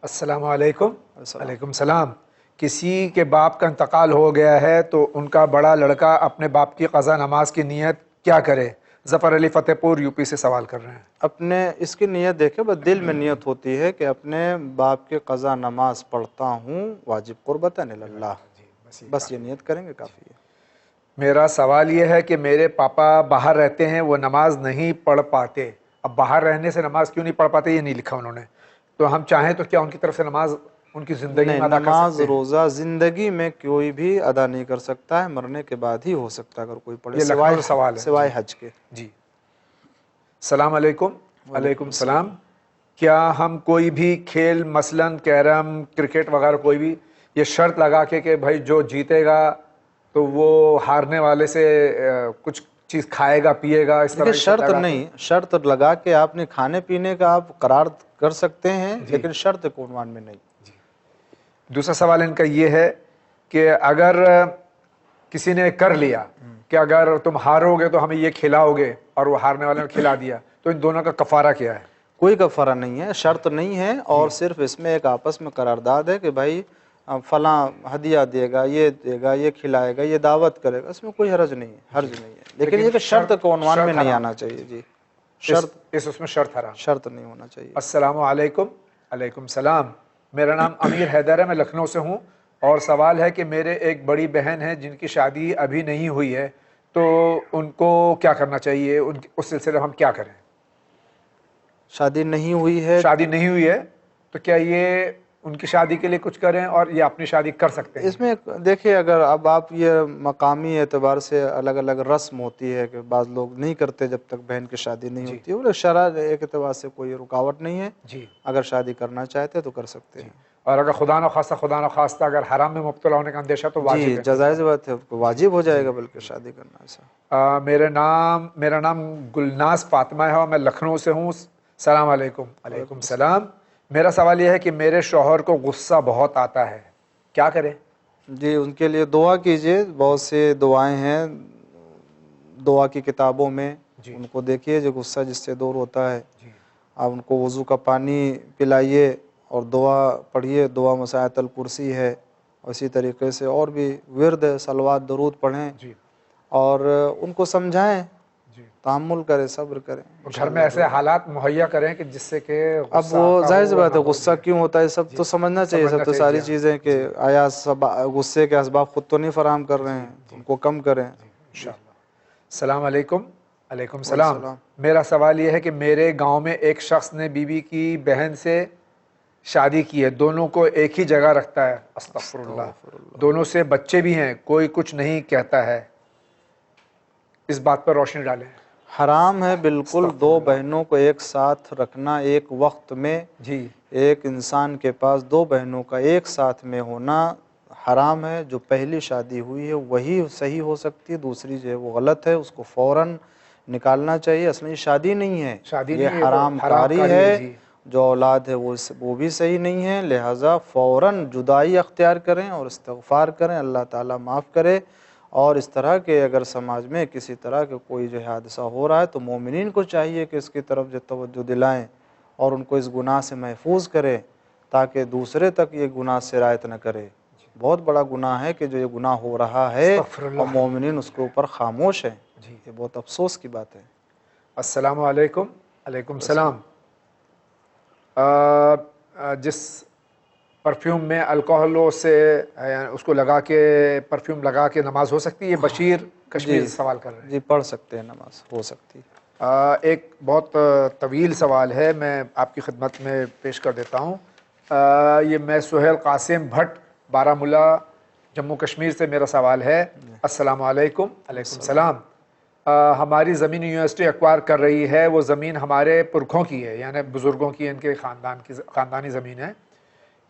السلام علیکم. علیکم السلام. کسی کے باپ کا انتقال ہو گیا ہے تو ان کا بڑا لڑکا اپنے باپ کی قضا نماز کی نیت کیا کرے؟ ظفر علی فتح پور یوپی سے سوال کر رہے ہیں. اپنے اس کی نیت دیکھیں، بس دل میں نیت ہوتی ہے کہ اپنے باپ کی قضا نماز پڑھتا ہوں واجب قربتاً اللہ، بس یہ نیت کریں گے کافی ہے. میرا سوال یہ ہے کہ میرے پاپا باہر رہتے ہیں، وہ نماز نہیں پڑھ پاتے. اب باہر رہنے سے نماز کیوں نہیں پڑھ پاتے یہ نہیں لکھا انہوں نے، تو ہم چاہیں تو کیا ان کی طرف سے نماز ان کی زندگی میں ادا کر سکتے ہیں؟ نماز روزہ زندگی میں کوئی بھی ادا نہیں کر سکتا ہے، مرنے کے بعد ہی ہو سکتا ہے اگر کوئی پڑھے، سوائے حج کے. جی. السلام علیکم. علیکم السلام. کیا ہم کوئی بھی کھیل مثلاً کیرم، کرکٹ وغیرہ کوئی بھی یہ شرط لگا کے کہ بھائی جو جیتے گا تو وہ ہارنے والے سے کچھ چیز کھائے گا پیے گا، اس طرح شرط نہیں، شرط لگا کے آپ نے کھانے پینے کا آپ قرار کر سکتے ہیں لیکن شرط کو عنوان میں نہیں. دوسرا سوال ان کا یہ ہے کہ اگر کسی نے کر لیا کہ اگر تم ہارو گے تو ہمیں یہ کھلاؤ گے اور وہ ہارنے والے نے کھلا دیا، تو ان دونوں کا کفارہ کیا ہے؟ کوئی کفارہ نہیں ہے، شرط نہیں ہے، اور صرف اس میں ایک آپس میں قرارداد ہے کہ بھائی فلاں ہدیہ دے گا، یہ دے گا، یہ کھلائے گا، یہ دعوت کرے گا، اس میں کوئی حرج نہیں ہے، حرج نہیں ہے. لیکن یہ کہ شرط کو عنوان میں نہیں آنا چاہیے. جی شرط اس میں شرط حرام، شرط نہیں ہونا چاہیے. السلام علیکم. علیکم السلام. میرا نام امیر حیدر ہے، میں لکھنؤ سے ہوں، اور سوال ہے کہ میرے ایک بڑی بہن ہے جن کی شادی ابھی نہیں ہوئی ہے، تو ان کو کیا کرنا چاہیے؟ اس سلسلے میں ہم کیا کریں؟ شادی نہیں ہوئی ہے، شادی نہیں ہوئی ہے تو کیا یہ ان کی شادی کے لیے کچھ کریں اور یہ اپنی شادی کر سکتے ہیں؟ اس میں دیکھیے اگر اب آپ یہ مقامی اعتبار سے الگ الگ رسم ہوتی ہے کہ بعض لوگ نہیں کرتے جب تک بہن کی شادی نہیں ہوتی ہے، شرع ایک اعتبار سے کوئی رکاوٹ نہیں ہے، جی اگر شادی کرنا چاہتے تو کر سکتے ہیں۔ اور اگر خدا نخواستہ اگر حرام میں مبتلا ہونے کا اندیشہ تو واجب جی ہے، جائز بات ہے، واجب ہو جائے گا بلکہ شادی کرنا ایسا۔ میرا نام گلناز فاطمہ ہے اور میں لکھنؤ سے ہوں۔ السلام علیکم۔ وعلیکم السلام۔ میرا سوال یہ ہے کہ میرے شوہر کو غصہ بہت آتا ہے، کیا کریں؟ جی ان کے لیے دعا کیجئے، بہت سے دعائیں ہیں دعا کی کتابوں میں، ان کو دیکھیے جو غصہ جس سے دور ہوتا ہے، آپ ان کو وضو کا پانی پلائیے اور دعا پڑھیے، دعا مساعت الکرسی ہے، اسی طریقے سے اور بھی ورد صلوات درود پڑھیں اور ان کو سمجھائیں، تحمل کریں، صبر کریں۔ گھر میں ایسے حالات مہیا کریں کہ جس سے کہ اب وہ ظاہر بات ہے غصہ کیوں ہوتا ہے سب تو سمجھنا چاہیے، سب تو ساری چیزیں کہ آیا غصے کے اسباب خود تو نہیں فراہم کر رہے ہیں، ان کو کم کریں۔ السلام علیکم۔ علیکم السلام۔ میرا سوال یہ ہے کہ میرے گاؤں میں ایک شخص نے بیوی کی بہن سے شادی کی ہے، دونوں کو ایک ہی جگہ رکھتا ہے، استغفر اللہ، دونوں سے بچے بھی ہیں، کوئی کچھ نہیں کہتا ہے، اس بات پر روشنی ڈالیں۔ حرام ہے بالکل دو بہنوں کو ایک ساتھ رکھنا، ایک وقت میں ایک انسان کے پاس دو بہنوں کا ایک ساتھ میں ہونا حرام ہے۔ جو پہلی شادی ہوئی ہے وہی صحیح ہو سکتی ہے، دوسری جو ہے وہ غلط ہے، اس کو فوراً نکالنا چاہیے۔ اصل یہ شادی نہیں ہے، یہ حرام کاری ہے، جو اولاد ہے وہ بھی صحیح نہیں ہے، لہٰذا فوراً جدائی اختیار کریں اور استغفار کریں، اللہ تعالیٰ معاف کرے۔ اور اس طرح کے اگر سماج میں کسی طرح کے کوئی جو حادثہ ہو رہا ہے تو مومنین کو چاہیے کہ اس کی طرف جو توجہ دلائیں اور ان کو اس گناہ سے محفوظ کرے تاکہ دوسرے تک یہ گناہ سرایت نہ کرے۔ بہت بڑا گناہ ہے کہ جو یہ گناہ ہو رہا ہے اور مومنین اس کے اوپر خاموش ہیں، یہ بہت افسوس کی بات ہے۔ السلام علیکم۔ علیکم السلام۔ جس پرفیوم میں الکوہلوں سے اس کو لگا کے پرفیوم لگا کے نماز ہو سکتی ہے؟ یہ بشیر کشمیر سوال کر رہے ہیں۔ جی پڑھ سکتے ہیں، نماز ہو سکتی ہے۔ ایک بہت طویل سوال ہے، میں آپ کی خدمت میں پیش کر دیتا ہوں۔ یہ میں سہیل قاسم بھٹ بارہمولہ جموں کشمیر سے میرا سوال ہے۔ السلام علیکم۔ علیکم السلام۔ ہماری زمین یونیورسٹی ایکوائر کر رہی ہے، وہ زمین ہمارے پرکھوں کی ہے، یعنی بزرگوں کی، ان کے خاندانی زمین ہے۔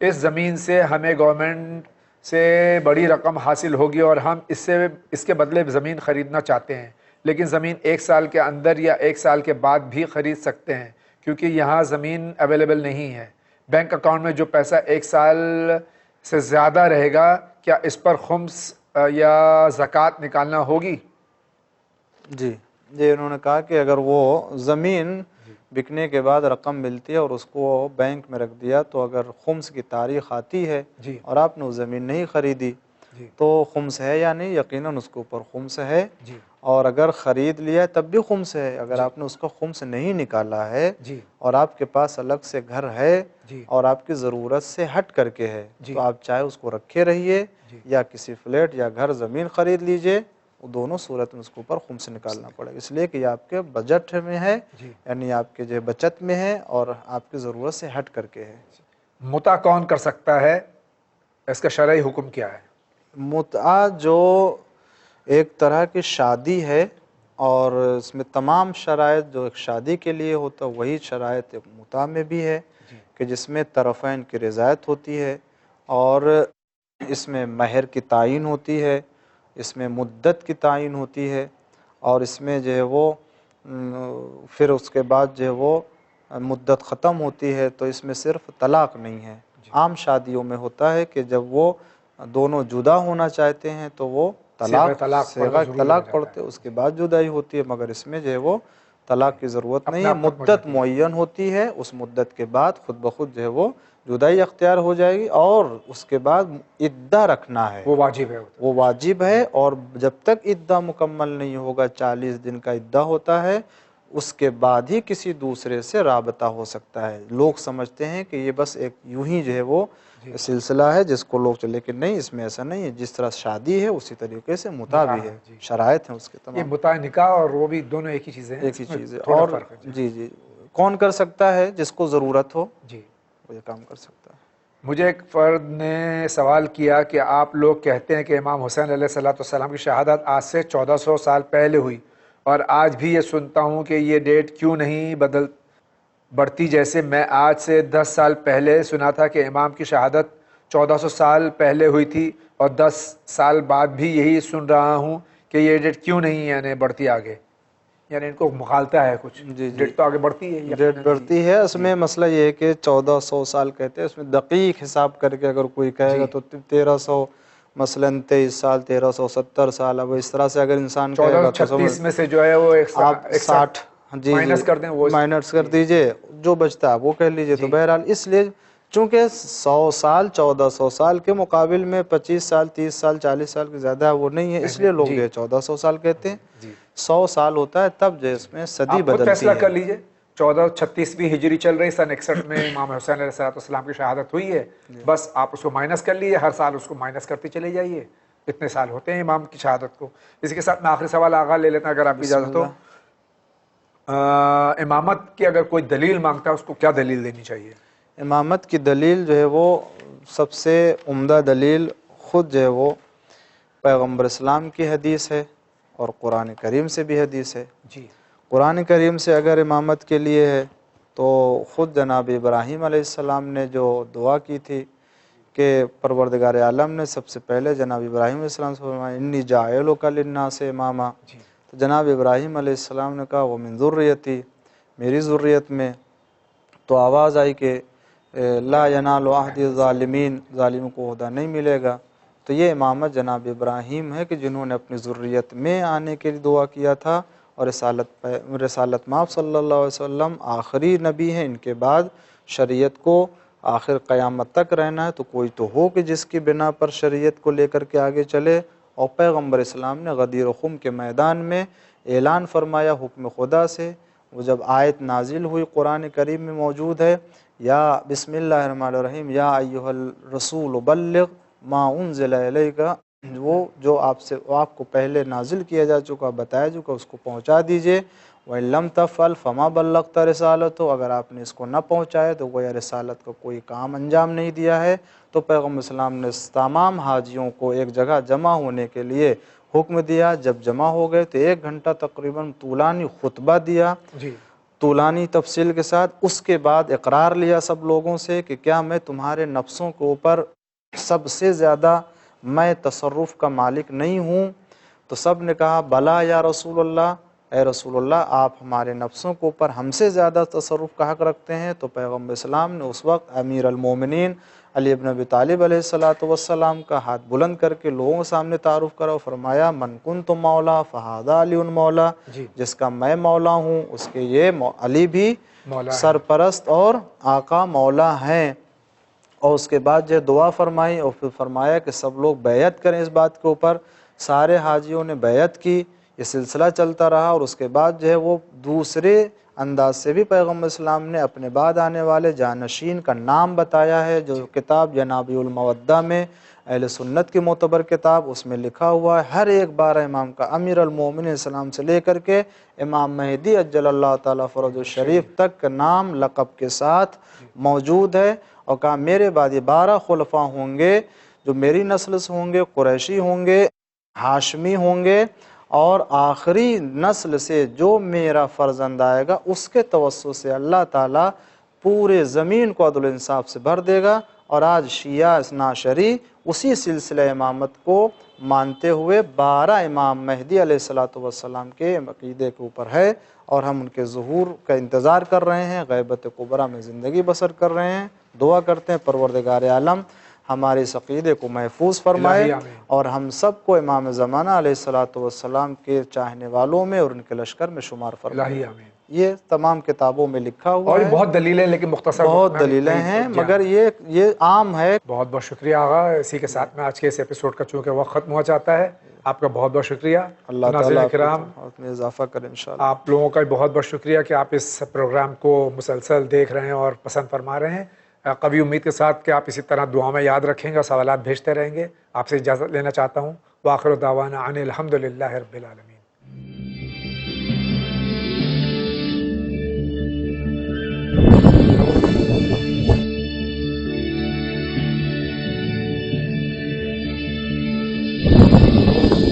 اس زمین سے ہمیں گورنمنٹ سے بڑی رقم حاصل ہوگی اور ہم اس کے بدلے زمین خریدنا چاہتے ہیں، لیکن زمین 1 سال کے اندر یا 1 سال کے بعد بھی خرید سکتے ہیں کیونکہ یہاں زمین اویلیبل نہیں ہے۔ بینک اکاؤنٹ میں جو پیسہ 1 سال سے زیادہ رہے گا، کیا اس پر خمس یا زکوٰۃ نکالنا ہوگی؟ جی انہوں نے کہا کہ اگر وہ زمین بکنے کے بعد رقم ملتی ہے اور اس کو بینک میں رکھ دیا تو اگر خمس کی تاریخ آتی ہے اور آپ نے وہ زمین نہیں خریدی تو خمس ہے یا نہیں؟ یقیناً اس کے اوپر خمس ہے، اور اگر خرید لیا تب بھی خمس ہے۔ اگر آپ نے اس کا خمس نہیں نکالا ہے اور آپ کے پاس الگ سے گھر ہے اور آپ کی ضرورت سے ہٹ کر کے ہے تو آپ چاہے اس کو رکھے رہیے یا کسی فلیٹ یا گھر زمین خرید لیجئے، دونوں صورت میں اس کے اوپر خمس نکالنا پڑے گا، اس لیے کہ یہ آپ کے بجٹ میں ہے، یعنی آپ کے جو بچت میں ہے اور آپ کی ضرورت سے ہٹ کر کے ہے۔ متع کون کر سکتا ہے؟ اس کا شرعی حکم کیا ہے؟ متع جو ایک طرح کی شادی ہے اور اس میں تمام شرائط جو ایک شادی کے لیے ہوتا ہے وہی شرائط ایک متع میں بھی ہے کہ جس میں طرفین کی رضایت ہوتی ہے اور اس میں مہر کی تعین ہوتی ہے، اس میں مدت کی تعین ہوتی ہے اور اس میں جو ہے وہ پھر اس کے بعد جو ہے وہ مدت ختم ہوتی ہے تو اس میں صرف طلاق نہیں ہے۔ عام شادیوں میں ہوتا ہے کہ جب وہ دونوں جدا ہونا چاہتے ہیں تو وہ طلاق پڑھتے اس کے بعد جدائی ہوتی ہے، مگر اس میں جو ہے وہ طلاق کی ضرورت نہیں ہے، مدت معین ہوتی ہے، اس مدت کے بعد خود بخود جو ہے وہ جدائی اختیار ہو جائے گی اور اس کے بعد عدہ رکھنا ہے، وہ واجب ہے، وہ واجب ہے، اور جب تک عدہ مکمل نہیں ہوگا 40 دن کا عدہ ہوتا ہے، اس کے بعد ہی کسی دوسرے سے رابطہ ہو سکتا ہے۔ لوگ سمجھتے ہیں کہ یہ بس ایک یوں ہی جو ہے وہ سلسلہ ہے جس کو لوگ لیکن نہیں، اس میں ایسا نہیں ہے، جس طرح شادی ہے اسی طریقے سے متع بھی ہے، شرائط ہیں اس کے تمام۔ یہ متع نکاح اور وہ بھی دونوں ایک ہی چیزیں ہیں، ایک ہی چیز ہے۔ اور جی کون کر سکتا ہے؟ جس کو ضرورت ہو وہ یہ کام کر سکتا ہے۔ مجھے ایک فرد نے سوال کیا کہ آپ لوگ کہتے ہیں کہ امام حسین علیہ الصلوۃ والسلام کی شہادت آج سے 1400 سال پہلے ہوئی، اور آج بھی یہ سنتا ہوں کہ یہ ڈیٹ کیوں نہیں بڑھتی، جیسے میں آج سے 10 سال پہلے سنا تھا کہ امام کی شہادت 1400 سال پہلے ہوئی تھی، اور 10 سال بعد بھی یہی سن رہا ہوں کہ یہ ڈیٹ کیوں نہیں یعنی بڑھتی آگے، یعنی ان کو مخالطہ ہے کچھ. ڈیٹ تو آگے بڑھتی ہے، ڈیٹ بڑھتی ہے. اس میں مسئلہ یہ ہے کہ 1400 سال کہتے ہیں، اس میں دقیق حساب کر کے اگر کوئی کہے گا تو 1300 مثلاً 23 سال 1370 سال. اب اس طرح سے اگر انسان کہے گا تو 1436 میں سے جو ہے وہ آپ 60 مائنس کر دیں، وہ مائنس کر دیجئے، جو بچتا ہے وہ کہہ لیجئے. تو بہرحال اس لیے چونکہ 100 سال 1400 سال کے مقابل میں 25 سال 30 سال 40 سال کی زیادہ وہ نہیں ہے، اس لیے لوگ یہ 1400 سال کہتے ہیں. 100 سال ہوتا ہے تب جو اس میں صدی بدلتی ہے. فیصلہ کر لیجئے. 1436 ہجری چل رہی، سن 61 میں امام حسین علیہ السلام کی شہادت ہوئی ہے، بس آپ اس کو مائنس کر لیجئے، ہر سال اس کو مائنس کرتے چلے جائیے. اتنے سال ہوتے ہیں امام کی شہادت کو. اسی کے ساتھ میں آخری سوال آغا لے لیتا اگر آپ کی اجازت ہو. امامت کی اگر کوئی دلیل مانگتا ہے اس کو کیا دلیل دینی چاہیے؟ امامت کی دلیل جو ہے وہ سب سے عمدہ دلیل خود جو ہے وہ پیغمبر اسلام کی حدیث ہے اور قرآن کریم سے بھی حدیث ہے. جی. قرآن کریم سے اگر امامت کے لیے ہے تو خود جناب ابراہیم علیہ السلام نے جو دعا کی تھی کہ پروردگار عالم نے سب سے پہلے جناب ابراہیم علیہ السلام سے فرمایا انی جاعلک للناس اماما. تو جناب ابراہیم علیہ السلام نے کہا وہ من ذریتی، میری ذریت میں. تو آواز آئی کہ لا ینال عہد الظالمین، ظالموں کو عہدہ نہیں ملے گا. تو یہ امامت جناب ابراہیم ہے کہ جنہوں نے اپنی ذریت میں آنے کے لیے دعا کیا تھا، اور رسالت مآب صلی اللہ علیہ وسلم آخری نبی ہیں. ان کے بعد شریعت کو آخر قیامت تک رہنا ہے، تو کوئی تو ہو کہ جس کی بنا پر شریعت کو لے کر کے آگے چلے. اور پیغمبر اسلام نے غدیر و خم کے میدان میں اعلان فرمایا حکم خدا سے. وہ جب آیت نازل ہوئی قرآن کریم میں موجود ہے، یا بسم اللہ الرحمن الرحیم یا ایھا الرسول بلغ ما انزل الیک، وہ جو آپ کو پہلے نازل کیا جا چکا بتایا چکا اس کو پہنچا دیجئے. وَإِن لَمْ تَفْعَلْ فَمَا بَلَّغْتَ رِسَالَتَهُ، اگر آپ نے اس کو نہ پہنچایا تو گویا رسالت کا کوئی کام انجام نہیں دیا ہے. تو پیغمبر اسلام نے تمام حاجیوں کو ایک جگہ جمع ہونے کے لیے حکم دیا. جب جمع ہو گئے تو 1 گھنٹہ تقریباً طولانی خطبہ دیا، طولانی تفصیل کے ساتھ. اس کے بعد اقرار لیا سب لوگوں سے کہ کیا میں تمہارے نفسوں کے اوپر سب سے زیادہ میں تصرف کا مالک نہیں ہوں؟ تو سب نے کہا بلا یا رسول اللہ، اے رسول اللہ آپ ہمارے نفسوں کے اوپر ہم سے زیادہ تصرف کا حق رکھتے ہیں. تو پیغمبر اسلام نے اس وقت امیر المومنین علی بن ابی طالب علیہ السلام کا ہاتھ بلند کر کے لوگوں کے سامنے تعارف کرا، فرمایا من کنت مولا فہذا علی مولا، جس کا میں مولا ہوں اس کے یہ علی بھی سرپرست اور آقا مولا ہیں. اور اس کے بعد جو دعا فرمائی اور پھر فرمایا کہ سب لوگ بیعت کریں اس بات کے اوپر. سارے حاجیوں نے بیعت کی. یہ سلسلہ چلتا رہا، اور اس کے بعد جو ہے وہ دوسرے انداز سے بھی پیغمبر اسلام نے اپنے بعد آنے والے جانشین کا نام بتایا ہے. جو کتاب جنابی المودہ میں اہل سنت کی معتبر کتاب، اس میں لکھا ہوا ہے ہر ایک 12 امام کا امیر المومنین السلام سے لے کر کے امام مہدی عجل اللہ تعالیٰ فرج الشریف تک کا نام لقب کے ساتھ موجود ہے. اور کہا میرے بعد یہ 12 خلفاء ہوں گے جو میری نسل سے ہوں گے، قریشی ہوں گے، ہاشمی ہوں گے، اور آخری نسل سے جو میرا فرزند آئے گا اس کے توسط سے اللہ تعالیٰ پورے زمین کو عدل و انصاف سے بھر دے گا. اور آج شیعہ اثنا عشری اسی سلسلہ امامت کو مانتے ہوئے 12 امام مہدی علیہ السلام کے عقیدے کے اوپر ہے، اور ہم ان کے ظہور کا انتظار کر رہے ہیں، غیبت کبریٰ میں زندگی بسر کر رہے ہیں. دعا کرتے ہیں پروردگار عالم ہمارے اس عقیدے کو محفوظ فرمائے، اور ہم سب کو امام زمانہ علیہ السلام کے چاہنے والوں میں اور ان کے لشکر میں شمار فرمائے. یہ تمام کتابوں میں لکھا ہوا اور ہے. بہت دلیلیں، لیکن مختصر بہت دلیلیں ہیں، مگر یہ عام ہے. بہت بہت شکریہ آغا. اسی کے ساتھ میں آج کے اس ایپیسوڈ کا چونکہ وقت ختم ہو جاتا ہے، آپ کا بہت بہت شکریہ. اللہ تعالیٰ کرام میں اضافہ کرے انشاءاللہ. آپ لوگوں کا بہت بہت شکریہ کہ آپ اس پروگرام کو مسلسل دیکھ رہے ہیں اور پسند فرما رہے ہیں. قوی امید کے ساتھ کہ آپ اسی طرح دعا میں یاد رکھیں گے اور سوالات بھیجتے رہیں گے. آپ سے اجازت لینا چاہتا ہوں. وآخر دعوانا ان الحمدللہ رب العالمین. اللہ.